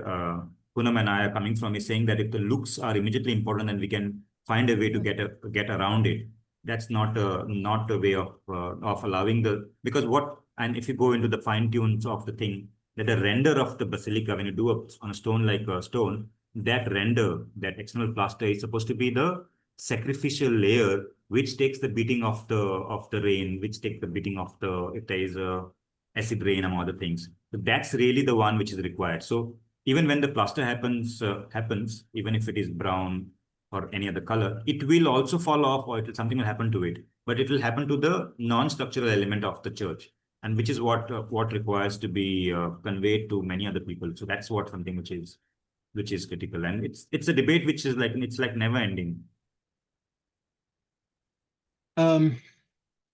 Poonam and I are coming from is saying that if the looks are immediately important, then we can find a way to get around it. That's not a way of allowing because and if you go into the fine tunes of the thing, that the render of the basilica, when you do on a stone like a stone, that render, that external plaster is supposed to be the sacrificial layer, which takes the beating of the rain, which takes the beating of if there is a acid rain, among other things. So that's really the one which is required. So even when the plaster happens, even if it is brown or any other color, it will also fall off, or something will happen to it. But it will happen to the non-structural element of the church, and which is what requires to be conveyed to many other people. So that's something which is critical, and it's a debate which is like never ending.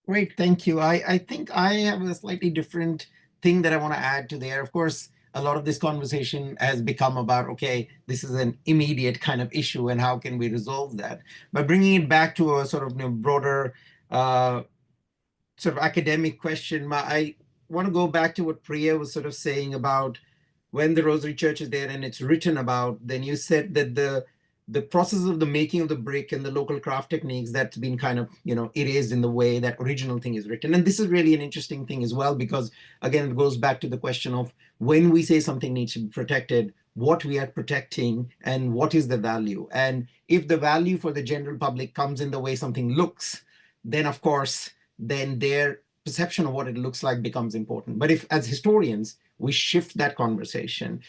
Great, thank you. I think I have a slightly different thing that I want to add to there. Of course, a lot of this conversation has become about, okay, this is an immediate kind of issue and how can we resolve that? But bringing it back to a sort of broader sort of academic question, I want to go back to what Priya was sort of saying about when the Rosary Church is there and it's written about, then you said that the process of the making of the brick and the local craft techniques, that's been kind of, erased in the way that original thing is written. And this is really an interesting thing as well, because again, it goes back to the question of when we say something needs to be protected, what we are protecting and what is the value. And if the value for the general public comes in the way something looks, then of course, then their perception of what it looks like becomes important. But if as historians, we shift that conversation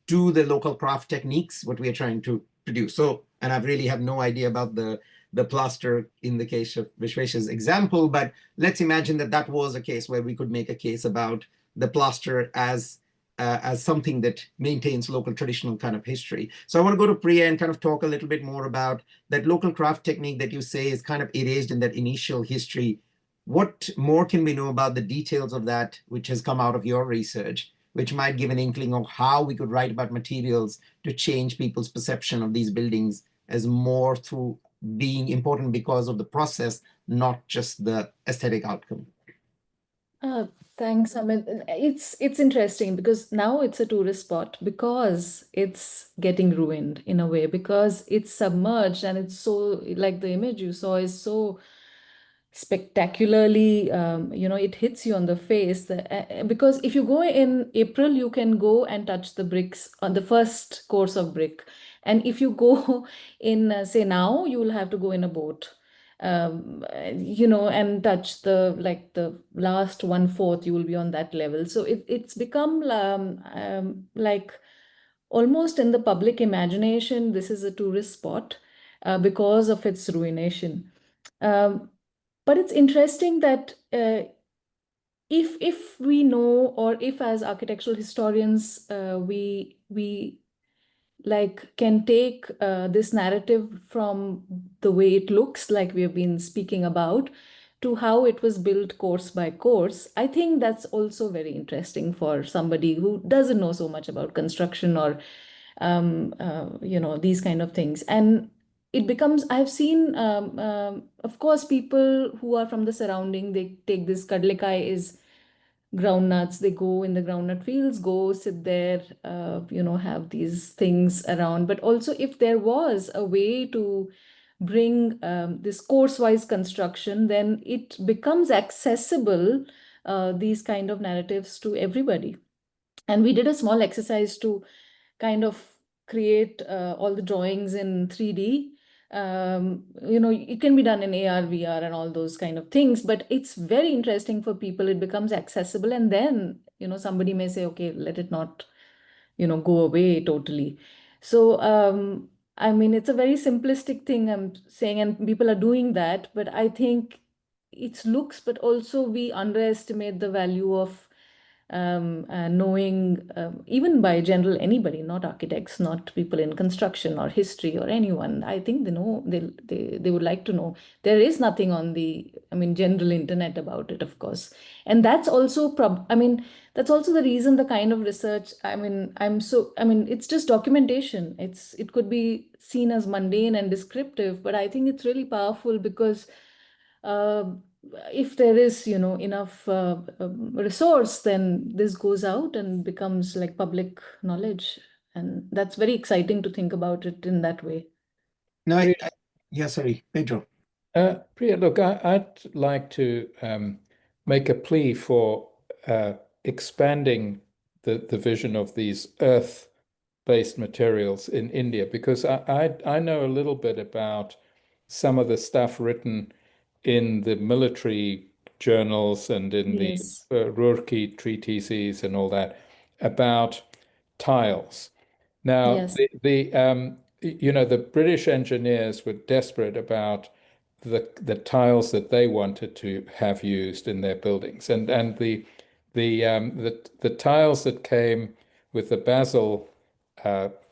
to the local craft techniques, what we are trying to produce. So, and I really have no idea about the plaster in the case of Vishwesh's example, but let's imagine that was a case where we could make a case about the plaster as as something that maintains local traditional kind of history. So I want to go to Priya and kind of talk a little bit more about that local craft technique that you say is kind of erased in that initial history. What more can we know about the details of that, which has come out of your research, which might give an inkling of how we could write about materials to change people's perception of these buildings as more through being important because of the process, not just the aesthetic outcome? Thanks, Amit. It's interesting because now it's a tourist spot because it's getting ruined in a way, because it's submerged, and it's so, like the image you saw is so spectacularly, it hits you on the face. Because if you go in April, you can go and touch the bricks on the first course of brick. And if you go in, say now, you will have to go in a boat, and touch the last 1/4, you will be on that level. So it's become like almost in the public imagination, this is a tourist spot because of its ruination. But it's interesting that if we know, or if as architectural historians we can take this narrative from the way it looks, like we have been speaking about, to how it was built course by course, I think that's also very interesting for somebody who doesn't know so much about construction or these kind of things. And it becomes, I've seen, of course, people who are from the surrounding, they take this kadlekai is groundnuts, they go in the groundnut fields, go sit there, have these things around. But also, if there was a way to bring this course-wise construction, then it becomes accessible, these kind of narratives, to everybody. And we did a small exercise to kind of create all the drawings in 3D. It can be done in AR, VR, and all those kind of things, but it's very interesting for people. It becomes accessible, and then, somebody may say, okay, let it not, go away totally. So, I mean, it's a very simplistic thing I'm saying, and people are doing that, but I think it's looks, but also we underestimate the value of knowing, even by general anybody, not architects, not people in construction or history or anyone. I think they know, they would like to know. There is nothing on the, general internet about it, of course. And that's also, that's also the reason the kind of research, it's just documentation. It could be seen as mundane and descriptive, but I think it's really powerful because if there is, enough resource, then this goes out and becomes like public knowledge. And that's very exciting to think about it in that way. No, yeah, sorry, Pedro. Priya, look, I'd like to make a plea for expanding the vision of these earth-based materials in India, because I know a little bit about some of the stuff written in the military journals and in Yes. the Roorkee treatises and all that about tiles. Now, Yes. the British engineers were desperate about the tiles that they wanted to have used in their buildings, and the tiles that came with the Basel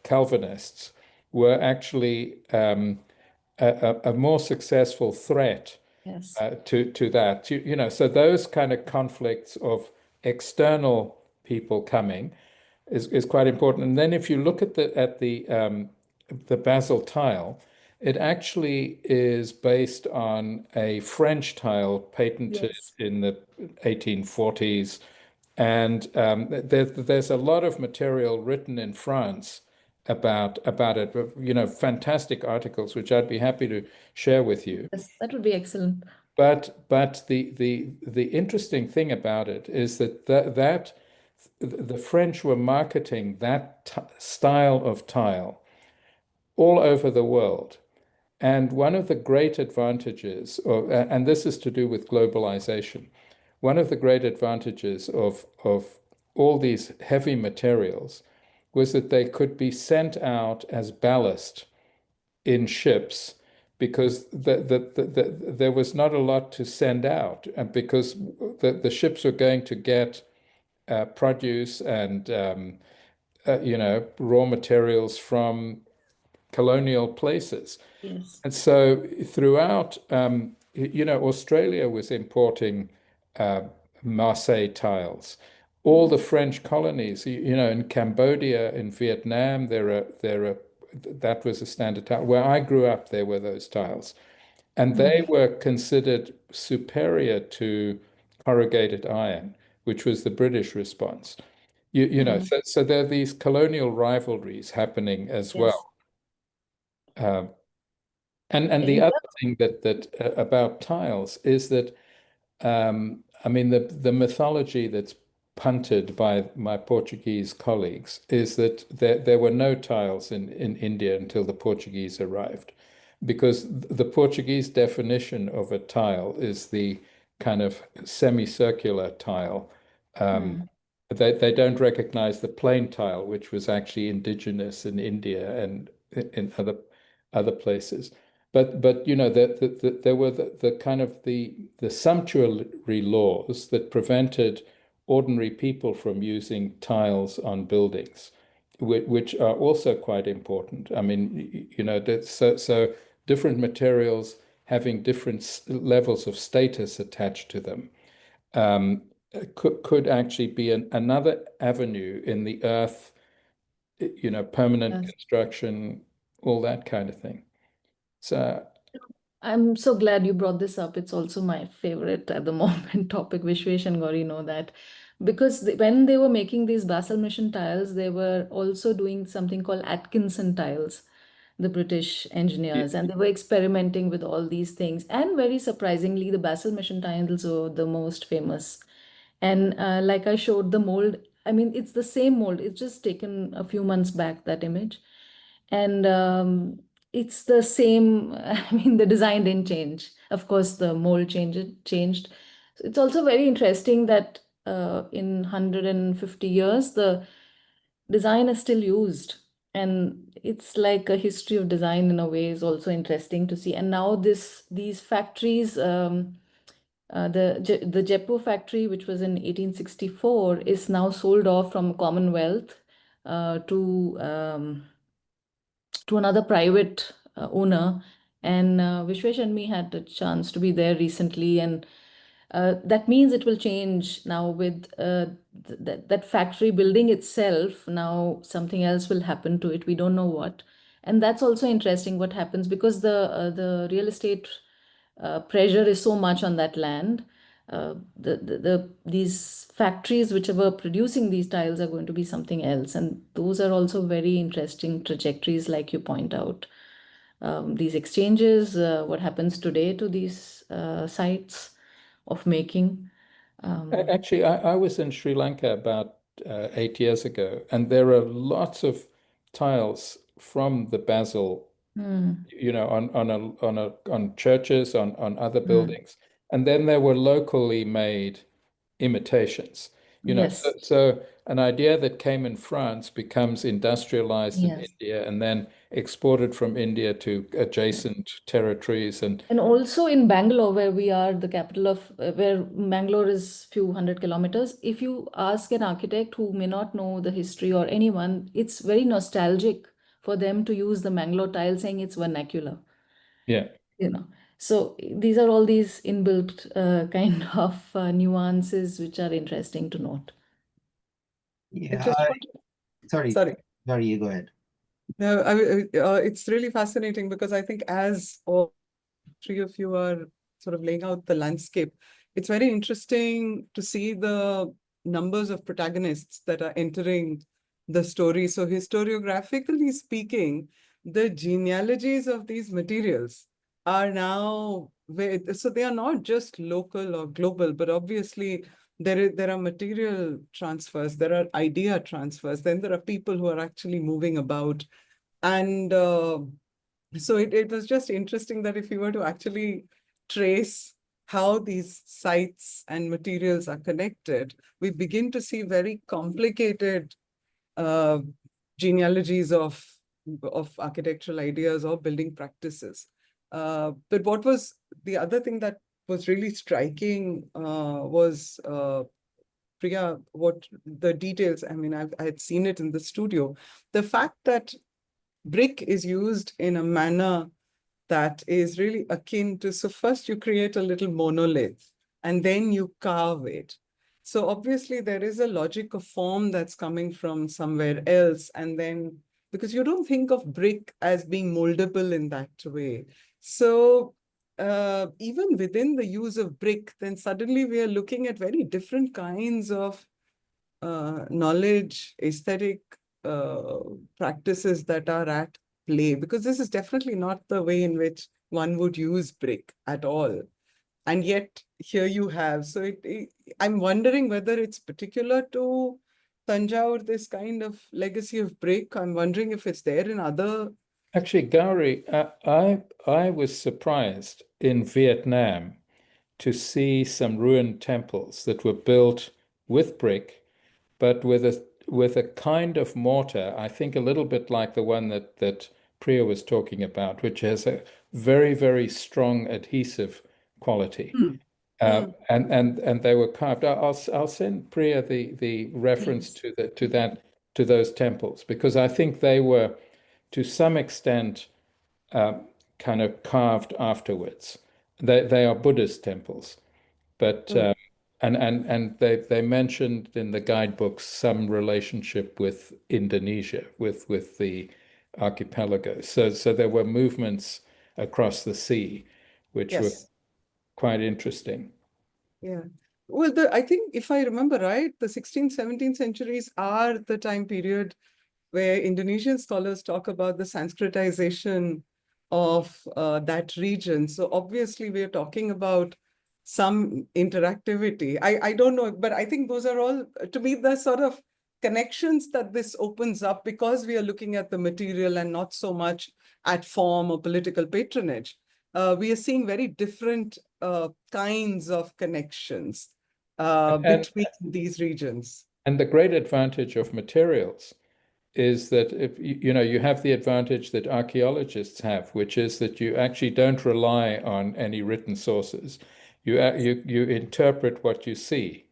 Calvinists were actually a more successful threat Yes. to that. So those kind of conflicts of external people coming is quite important. And then if you look at the Basel tile, it actually is based on a French tile patented Yes. in the 1840s. And there's a lot of material written in France about it, fantastic articles, which I'd be happy to share with you. Yes, that would be excellent. But the interesting thing about it is that the French were marketing that style of tile all over the world. And one of the great advantages, and this is to do with globalization, one of the great advantages of all these heavy materials was that they could be sent out as ballast in ships, because there was not a lot to send out, and because the ships were going to get produce and raw materials from colonial places. Yes. And so throughout, Australia was importing Marseille tiles. All the French colonies, in Cambodia, in Vietnam, that was a standard tile. Where I grew up, there were those tiles. And they were considered superior to corrugated iron, which was the British response. So there are these colonial rivalries happening as well. And the other thing that about tiles is that the mythology that's punted by my Portuguese colleagues is that there were no tiles in India until the Portuguese arrived, because the Portuguese definition of a tile is the kind of semicircular tile. They don't recognize the plain tile, which was actually indigenous in India and in other places. But there were the kind of the sumptuary laws that prevented ordinary people from using tiles on buildings, which are also quite important. I mean, so different materials having different levels of status attached to them could actually be another avenue in the earth, permanent construction, all that kind of thing. So I'm so glad you brought this up. It's also my favorite at the moment topic. Vishesh and Gauri know that. Because when they were making these basal mission tiles, they were also doing something called Atkinson tiles, the British engineers, and they were experimenting with all these things. And very surprisingly, the basal mission tiles were the most famous. And like I showed the mold, I mean, it's the same mold. It's just taken a few months back, that image. And it's the same. I mean, the design didn't change. Of course, the mold changed. So it's also very interesting that in 150 years, the design is still used. And it's like a history of design in a way is also interesting to see. And now these factories, the Jaipur factory, which was in 1864, is now sold off from Commonwealth to another private owner. And Vishwesh and me had a chance to be there recently, and that means it will change now with that factory building itself. Now something else will happen to it. We don't know what. And that's also interesting what happens, because the real estate pressure is so much on that land. These factories which were producing these tiles are going to be something else, and those are also very interesting trajectories, like you point out. These exchanges, what happens today to these sites of making. Actually, I was in Sri Lanka about 8 years ago, and there are lots of tiles from the Basel, on churches, on other buildings, and then there were locally made imitations. Yes. So an idea that came in France becomes industrialized in Yes. India and then exported from India to adjacent territories. And also in Bangalore, where we are the capital of, where Bangalore is few hundred kilometers. If you ask an architect who may not know the history or anyone, it's very nostalgic for them to use the Bangalore tile, saying it's vernacular. Yeah. So these are all these inbuilt kind of nuances which are interesting to note. Yeah. Sorry, you go ahead. No, it's really fascinating, because I think as all three of you are sort of laying out the landscape, it's very interesting to see the numbers of protagonists that are entering the story. So historiographically speaking, the genealogies of these materials are now, so they are not just local or global, but obviously there are material transfers, there are idea transfers, then there are people who are actually moving about. And so it was just interesting that if you were to actually trace how these sites and materials are connected, we begin to see very complicated genealogies of architectural ideas or building practices. But what was the other thing that was really striking was Priya, what the details, I mean, I had seen it in the studio. The fact that brick is used in a manner that is really akin to, so first you create a little monolith and then you carve it. So obviously there is a logic of form that's coming from somewhere else. And then, because you don't think of brick as being moldable in that way. So even within the use of brick, then suddenly we are looking at very different kinds of knowledge, aesthetic practices that are at play, because this is definitely not the way in which one would use brick at all. And yet here you have, so I'm wondering whether it's particular to Tanjore, this kind of legacy of brick. I'm wondering if it's there in other. Actually, Gauri, I was surprised in Vietnam to see some ruined temples that were built with brick, but with a kind of mortar, I think a little bit like the one that Priya was talking about, which has a very, very strong adhesive quality. And they were carved. I'll send Priya the reference to those temples, because I think they were to some extent kind of carved afterwards. They are Buddhist temples, but and they mentioned in the guidebooks some relationship with Indonesia, with the archipelago. So there were movements across the sea, which were quite interesting. Yeah. Well, I think if I remember right, the 16th, 17th centuries are the time period where Indonesian scholars talk about the Sanskritization of that region. So obviously we're talking about some interactivity. I don't know, but I think those are all, to me, the sort of connections that this opens up, because we are looking at the material and not so much at form or political patronage. We are seeing very different kinds of connections between these regions. And the great advantage of materials is that if you have the advantage that archaeologists have, which is that you actually don't rely on any written sources. You interpret what you see.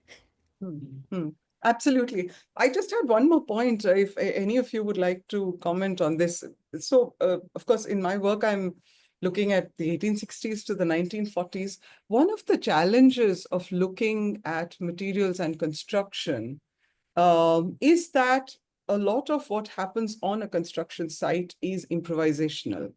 Absolutely. I just had one more point, if any of you would like to comment on this. So, of course, in my work, I'm looking at the 1860s to the 1940s. One of the challenges of looking at materials and construction is that a lot of what happens on a construction site is improvisational.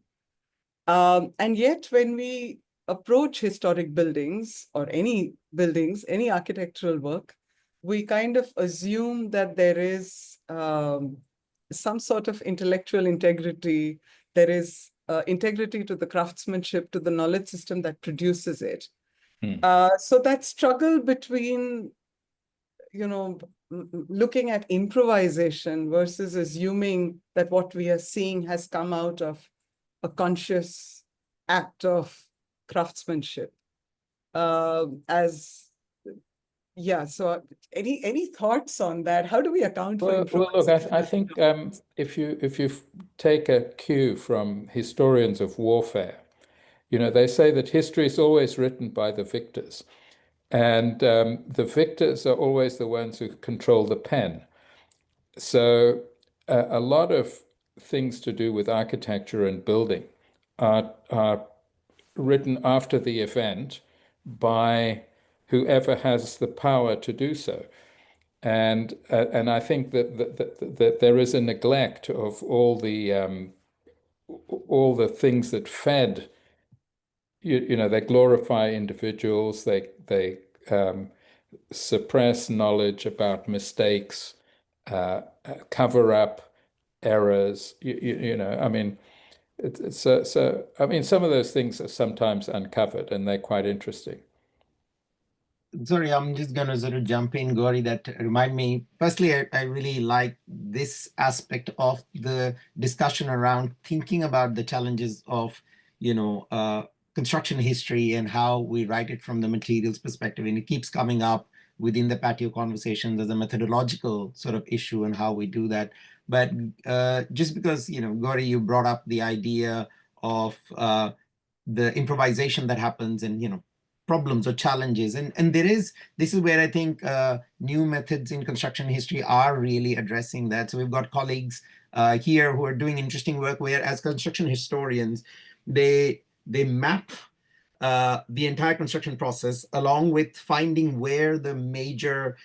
And yet, when we approach historic buildings or any buildings, any architectural work, we kind of assume that there is some sort of intellectual integrity. There is integrity to the craftsmanship, to the knowledge system that produces it. So that struggle between, looking at improvisation versus assuming that what we are seeing has come out of a conscious act of craftsmanship. So any thoughts on that? How do we account for improvisation? Well, look, I think if you take a cue from historians of warfare, they say that history is always written by the victors. And the victors are always the ones who control the pen. So a lot of things to do with architecture and building are written after the event by whoever has the power to do so. And I think that there is a neglect of all the things that fed. They glorify individuals. They suppress knowledge about mistakes, cover up errors. I mean, I mean, some of those things are sometimes uncovered, and they're quite interesting. Sorry, I'm just going to sort of jump in, Gauri, that remind me. Firstly, I really like this aspect of the discussion around thinking about the challenges of, construction history and how we write it from the materials perspective. And it keeps coming up within the patio conversation. There's a methodological sort of issue and how we do that. But just because, Gauri, you brought up the idea of the improvisation that happens and, problems or challenges. And this is where I think new methods in construction history are really addressing that. So we've got colleagues here who are doing interesting work where, as construction historians, they map the entire construction process along with finding where the major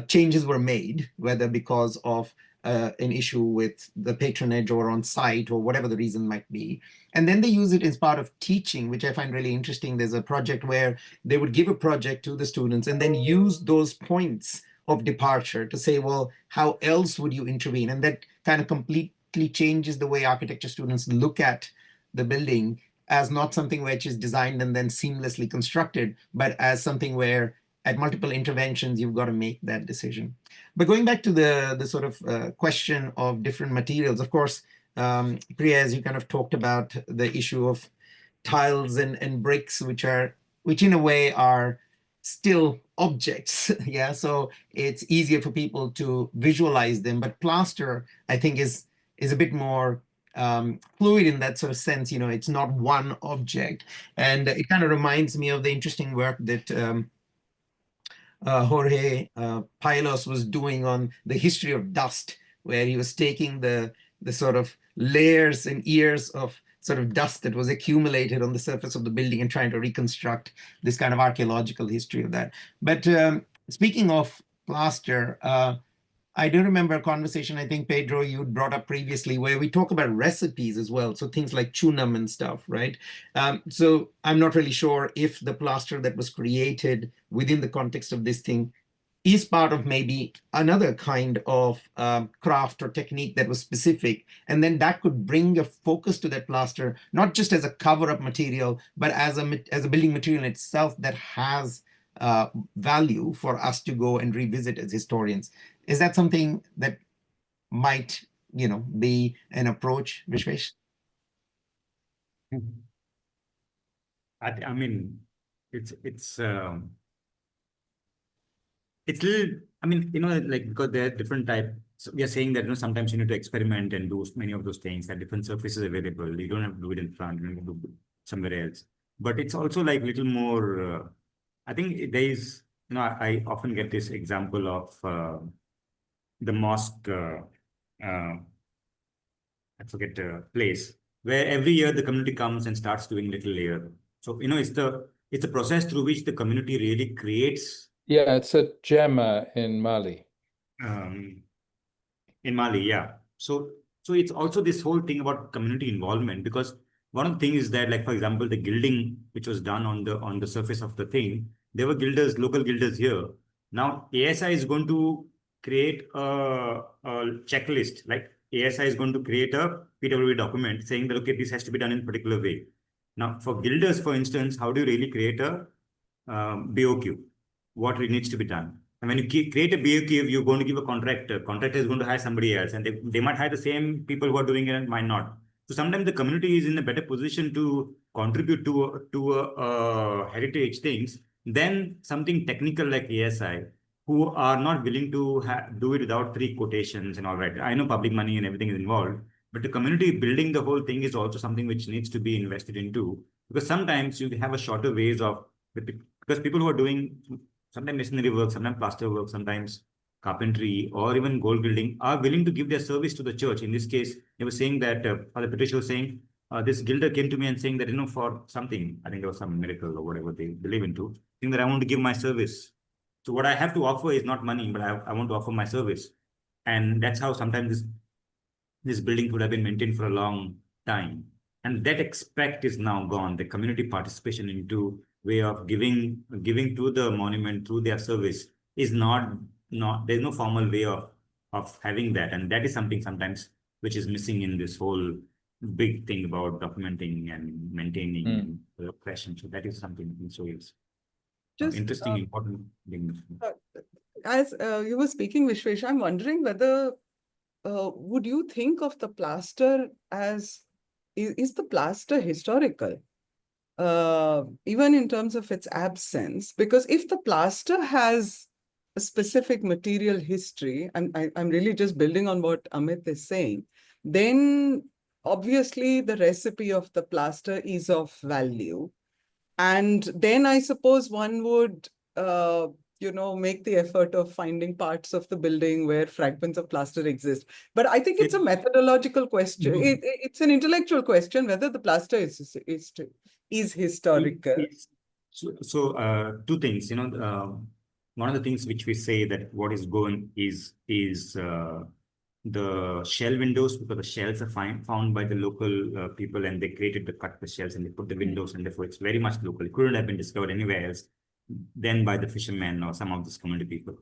changes were made, whether because of an issue with the patronage or on site or whatever the reason might be. And then they use it as part of teaching, which I find really interesting. There's a project where they would give a project to the students and then use those points of departure to say, well, how else would you intervene? And that kind of completely changes the way architecture students look at the building as not something which is designed and then seamlessly constructed, but as something where at multiple interventions, you've got to make that decision. But going back to the sort of question of different materials, of course, Priya, as you kind of talked about the issue of tiles and bricks, which in a way are still objects. Yeah, so it's easier for people to visualize them. But plaster, I think, is a bit more fluid in that sort of sense. You know, it's not one object, and it kind of reminds me of the interesting work that Jorge Pilos was doing on the history of dust, where he was taking the sort of layers and years of sort of dust that was accumulated on the surface of the building and trying to reconstruct this kind of archaeological history of that. But speaking of plaster, I do remember a conversation, I think, Pedro, you brought up previously, where we talk about recipes as well. So things like chunam and stuff, right? So I'm not really sure if the plaster that was created within the context of this thing is part of maybe another kind of craft or technique that was specific. And then that could bring a focus to that plaster, not just as a cover-up material, but as a building material itself that has value for us to go and revisit as historians. Is that something that might, be an approach, Vishesh? I mean, it's little, I mean, like, because there are different types. So we are saying that, sometimes you need to experiment and do many of those things at different surfaces available. You don't have to do it in front, you have to do it somewhere else. But it's also like little more, I think there is, I often get this example of the mosque, I forget the place, where every year the community comes and starts doing little layer. So, it's a process through which the community really creates. Yeah, it's a Gemma in Mali. In Mali, yeah. So it's also this whole thing about community involvement, because one of the things is that, like, for example, the gilding which was done on the surface of the thing, there were gilders, local gilders here. Now ASI is going to create a checklist. Like, ASI is going to create a PWD document saying that, okay, this has to be done in a particular way. Now, for gilders, for instance, how do you really create a BOQ? What really needs to be done? And when you create a BOQ, you're going to give a contractor. Contractor is going to hire somebody else, and they might hire the same people who are doing it and might not. So sometimes the community is in a better position to contribute to heritage things than something technical like ASI, who are not willing to do it without 3 quotations and all that. I know public money and everything is involved, but the community building the whole thing is also something which needs to be invested into, because sometimes you have a shorter ways of, because people who are doing sometimes masonry work, sometimes plaster work, sometimes carpentry, or even gold building, are willing to give their service to the church. In this case, they were saying that, Father Patricia was saying, this gilder came to me and saying that, for something, I think there was some miracle or whatever they believe into, saying that I want to give my service. So what I have to offer is not money, but I want to offer my service. And that's how sometimes this building could have been maintained for a long time. And that aspect is now gone. The community participation into way of giving to the monument through their service is not there's no formal way of having that. And that is something sometimes which is missing in this whole big thing about documenting and maintaining the question. So that is something so is interesting, important thing. As you were speaking, Vishesh, I'm wondering whether would you think of the plaster as, is the plaster historical? Even in terms of its absence, because if the plaster has a specific material history, and I'm really just building on what Amit is saying, then obviously the recipe of the plaster is of value. And then I suppose one would, make the effort of finding parts of the building where fragments of plaster exist. But I think it's a methodological question. It's an intellectual question whether the plaster is historical. So, two things, one of the things which we say that what is going is the shell windows, because the shells are found by the local people, and they cut the shells and they put the windows, and therefore it's very much local. It couldn't have been discovered anywhere else than by the fishermen or some of this community people.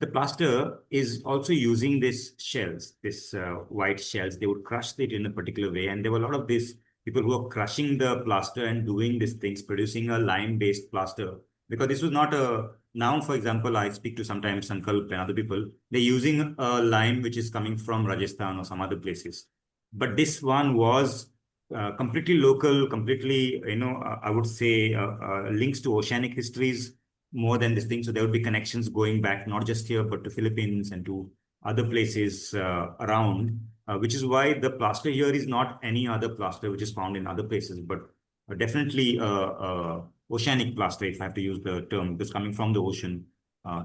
The plaster is also using these shells, this white shells. They would crush it in a particular way, and there were a lot of these people who are crushing the plaster and doing these things, producing a lime-based plaster. Because this was not a, now, for example, I speak to sometimes Sankalp and other people, they're using a lime which is coming from Rajasthan or some other places. But this one was completely local, completely, I would say links to oceanic histories more than this thing. So there would be connections going back, not just here, but to Philippines and to other places around, which is why the plaster here is not any other plaster which is found in other places, but definitely oceanic plaster, if I have to use the term, because coming from the ocean,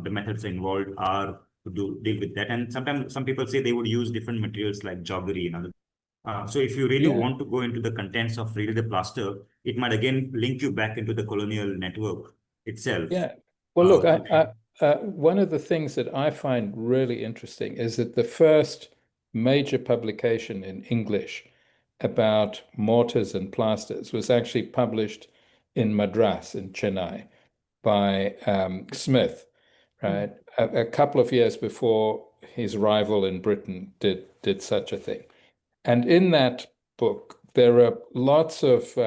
the methods involved are to deal with that. And sometimes some people say they would use different materials like joggery and other. So if you really want to go into the contents of really the plaster, it might again link you back into the colonial network itself. Yeah. Well, look, one of the things that I find really interesting is that the first major publication in English about mortars and plasters was actually published in Madras, in Chennai, by Smith, right? A couple of years before his rival in Britain did such a thing. And in that book, there are lots of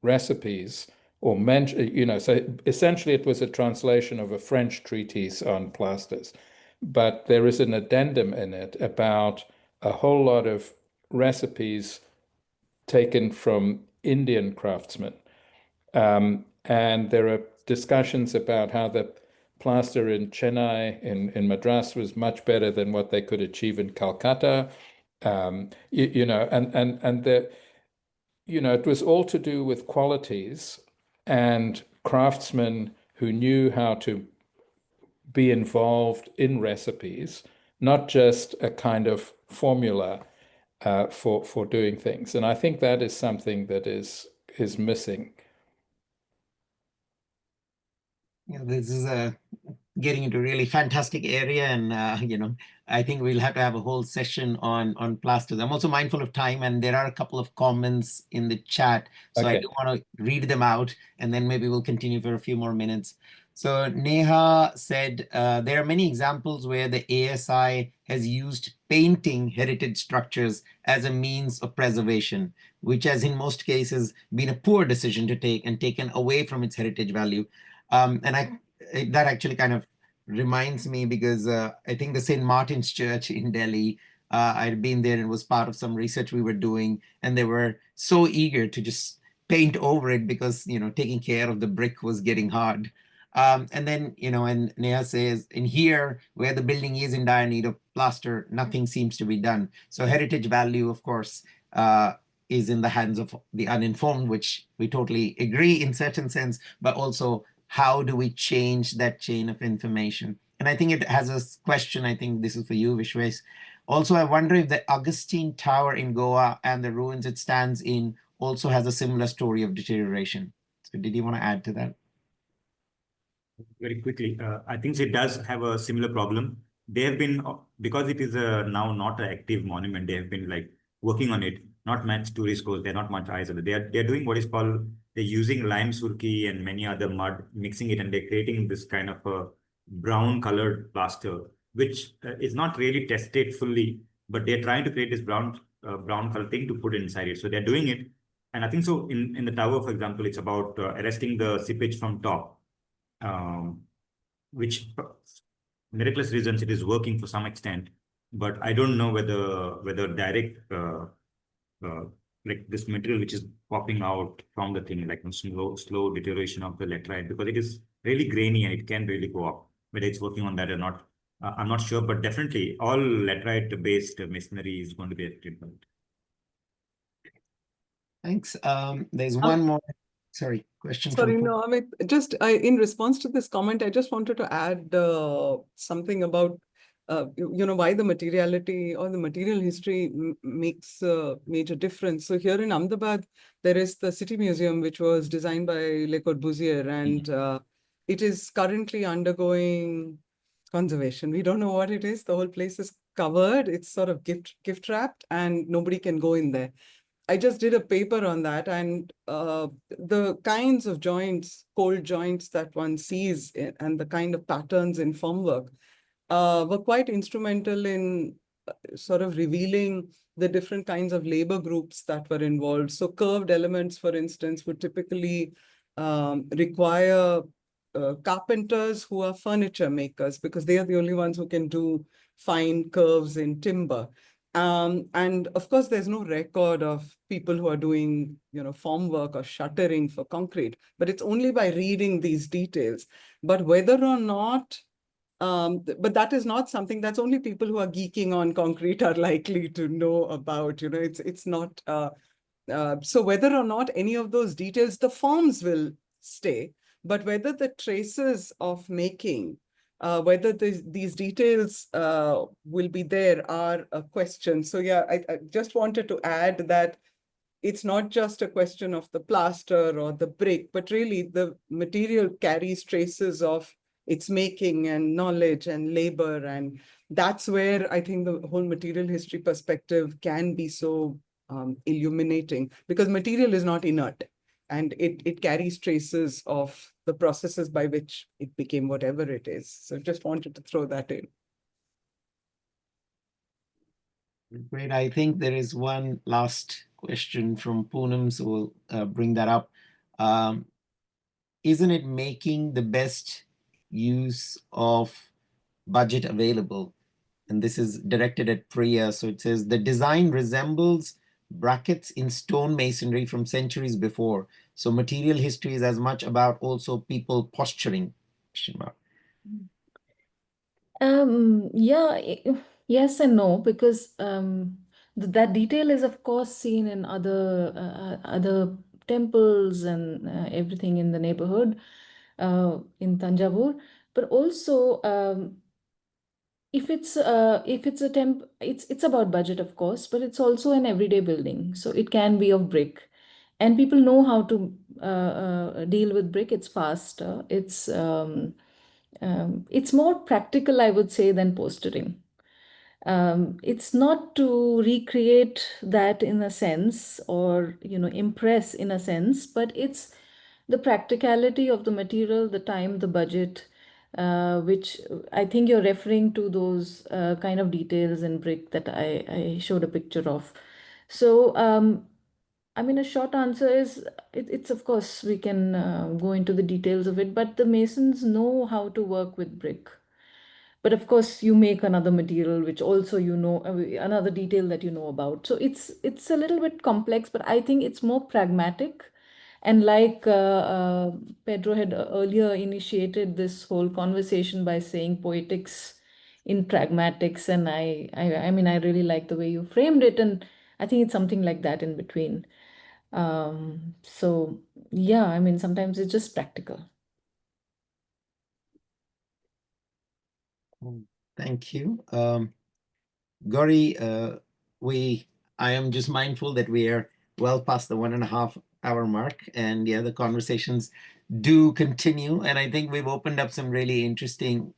recipes or mention, so essentially it was a translation of a French treatise on plasters. But there is an addendum in it about a whole lot of recipes taken from Indian craftsmen. And there are discussions about how the plaster in Chennai, in Madras, was much better than what they could achieve in Calcutta. And it was all to do with qualities and craftsmen who knew how to be involved in recipes, not just a kind of formula for doing things. And I think that is something that is missing. This is getting into a really fantastic area, and I think we'll have to have a whole session on plasters. I'm also mindful of time, and there are a couple of comments in the chat, so I do want to read them out, and then maybe we'll continue for a few more minutes. So Neha said there are many examples where the ASI has used painting heritage structures as a means of preservation, which has in most cases been a poor decision to take and taken away from its heritage value. And that actually kind of reminds me, because I think the St. Martin's Church in Delhi, I'd been there and was part of some research we were doing, and they were so eager to just paint over it because, taking care of the brick was getting hard. And then, and Neha says, in here, where the building is in dire need of plaster, nothing seems to be done. So heritage value, of course, is in the hands of the uninformed, which we totally agree in certain sense, but also how do we change that chain of information? And I think it has a question, I think this is for you, Vishesh. Also, I wonder if the Augustine Tower in Goa and the ruins it stands in also has a similar story of deterioration. So did you want to add to that? Very quickly, I think it does have a similar problem. They have been, because it is now not an active monument, they have been like working on it, not much tourist goes, they're not much eyes on it. They're doing what is called, they're using lime surki and many other mud, mixing it, and they're creating this kind of a brown colored plaster, which is not really tested fully, but they're trying to create this brown color thing to put inside it. So they're doing it. And I think so in the tower, for example, it's about arresting the seepage from top. Which miraculous reasons it is working to some extent, but I don't know whether direct like this material which is popping out from the thing, like slow deterioration of the laterite, because it is really grainy and it can really go up. Whether it's working on that or not, I'm not sure, but definitely all laterite based masonry is going to be affected by it. Thanks. There's one more. Sorry, question Sorry, from... no, I mean, in response to this comment, I just wanted to add something about, why the materiality or the material history makes a major difference. So here in Ahmedabad, there is the City Museum, which was designed by Le Corbusier, and it is currently undergoing conservation. We don't know what it is. The whole place is covered. It's sort of gift wrapped, and nobody can go in there. I just did a paper on that, and the kinds of joints, cold joints that one sees and the kind of patterns in formwork were quite instrumental in sort of revealing the different kinds of labor groups that were involved. So curved elements, for instance, would typically require carpenters who are furniture makers, because they are the only ones who can do fine curves in timber. And of course, there's no record of people who are doing, formwork or shuttering for concrete, but it's only by reading these details. But whether or not, but that is not something that's only people who are geeking on concrete are likely to know about. It's not. So whether or not any of those details, the forms will stay, but whether the traces of making, whether these details will be there are a question. So yeah, I just wanted to add that it's not just a question of the plaster or the brick, but really the material carries traces of its making and knowledge and labor. And that's where I think the whole material history perspective can be so illuminating, because material is not inert, and it carries traces of the processes by which it became whatever it is. So just wanted to throw that in. Great. I think there is one last question from Poonam, so we'll bring that up. Isn't it making the best use of budget available? And this is directed at Priya. So it says, the design resembles brackets in stone masonry from centuries before. So material history is as much about also people posturing. Yeah, yes and no, because that detail is of course seen in other temples and everything in the neighborhood in Tanjavur, but also if it's a it's about budget, of course, but it's also an everyday building, so it can be of brick, and people know how to deal with brick. It's faster. It's more practical, I would say, than postering. It's not to recreate that in a sense, or impress in a sense, but it's the practicality of the material, the time, the budget, which I think you're referring to those kind of details in brick that I showed a picture of. So I mean, a short answer is it's of course we can go into the details of it, but the masons know how to work with brick. But of course, you make another material which also another detail that you know about. So it's a little bit complex, but I think it's more pragmatic. And like Pedro had earlier initiated this whole conversation by saying poetics in pragmatics, and I mean, I really like the way you framed it, and I think it's something like that in between. So yeah, I mean, sometimes it's just practical. Thank you. Gauri, I am just mindful that we are well past the 1.5 hour mark, and yeah, the conversations do continue. And I think we've opened up some really interesting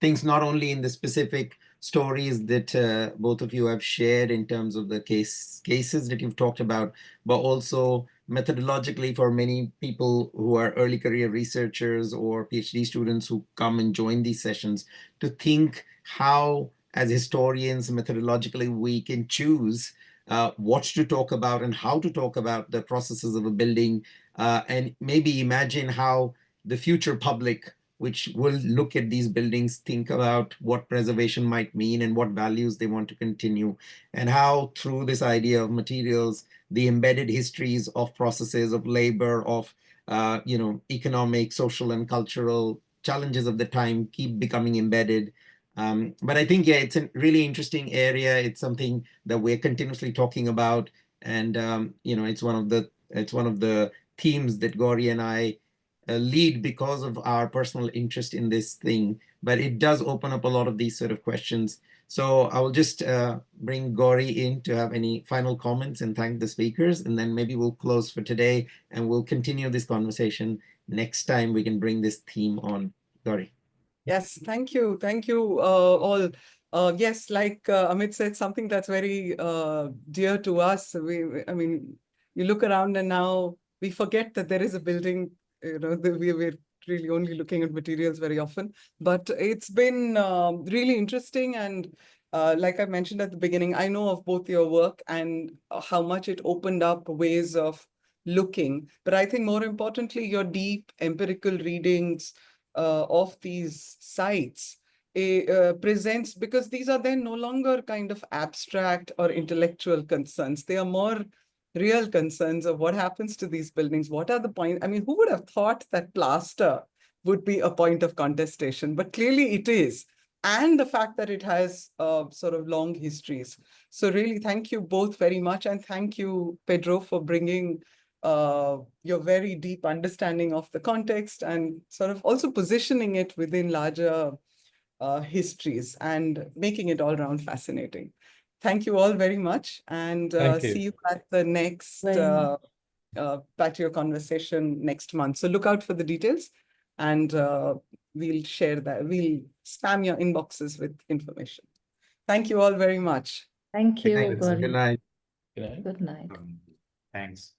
things, not only in the specific stories that both of you have shared in terms of the cases that you've talked about, but also methodologically for many people who are early career researchers or PhD students who come and join these sessions, to think how, as historians, methodologically, we can choose what to talk about and how to talk about the processes of a building, and maybe imagine how the future public, which will look at these buildings, think about what preservation might mean and what values they want to continue, and how through this idea of materials, the embedded histories of processes of labor, of economic, social, and cultural challenges of the time keep becoming embedded. But I think, yeah, it's a really interesting area. It's something that we're continuously talking about, and it's one of the themes that Gauri and I lead because of our personal interest in this thing, but it does open up a lot of these sort of questions. So I will just bring Gauri in to have any final comments and thank the speakers, and then maybe we'll close for today and we'll continue this conversation next time we can bring this theme on. Gauri. Yes, thank you. Thank you all. Yes, like Amit said, something that's very dear to us. I mean, you look around and now we forget that there is a building, we're really only looking at materials very often. But it's been really interesting. And like I mentioned at the beginning, I know of both your work and how much it opened up ways of looking. But I think more importantly, your deep empirical readings of these sites presents, because these are then no longer kind of abstract or intellectual concerns. They are more real concerns of what happens to these buildings. What are the points? I mean, who would have thought that plaster would be a point of contestation? But clearly it is. And the fact that it has sort of long histories. So really, thank you both very much. And thank you, Pedro, for bringing your very deep understanding of the context and sort of also positioning it within larger histories and making it all around fascinating. Thank you all very much, and see you at the next PATIO conversation next month. So look out for the details, and we'll share that. We'll spam your inboxes with information. Thank you all very much. Thank you, Gauri. Good night. Good night. Thanks.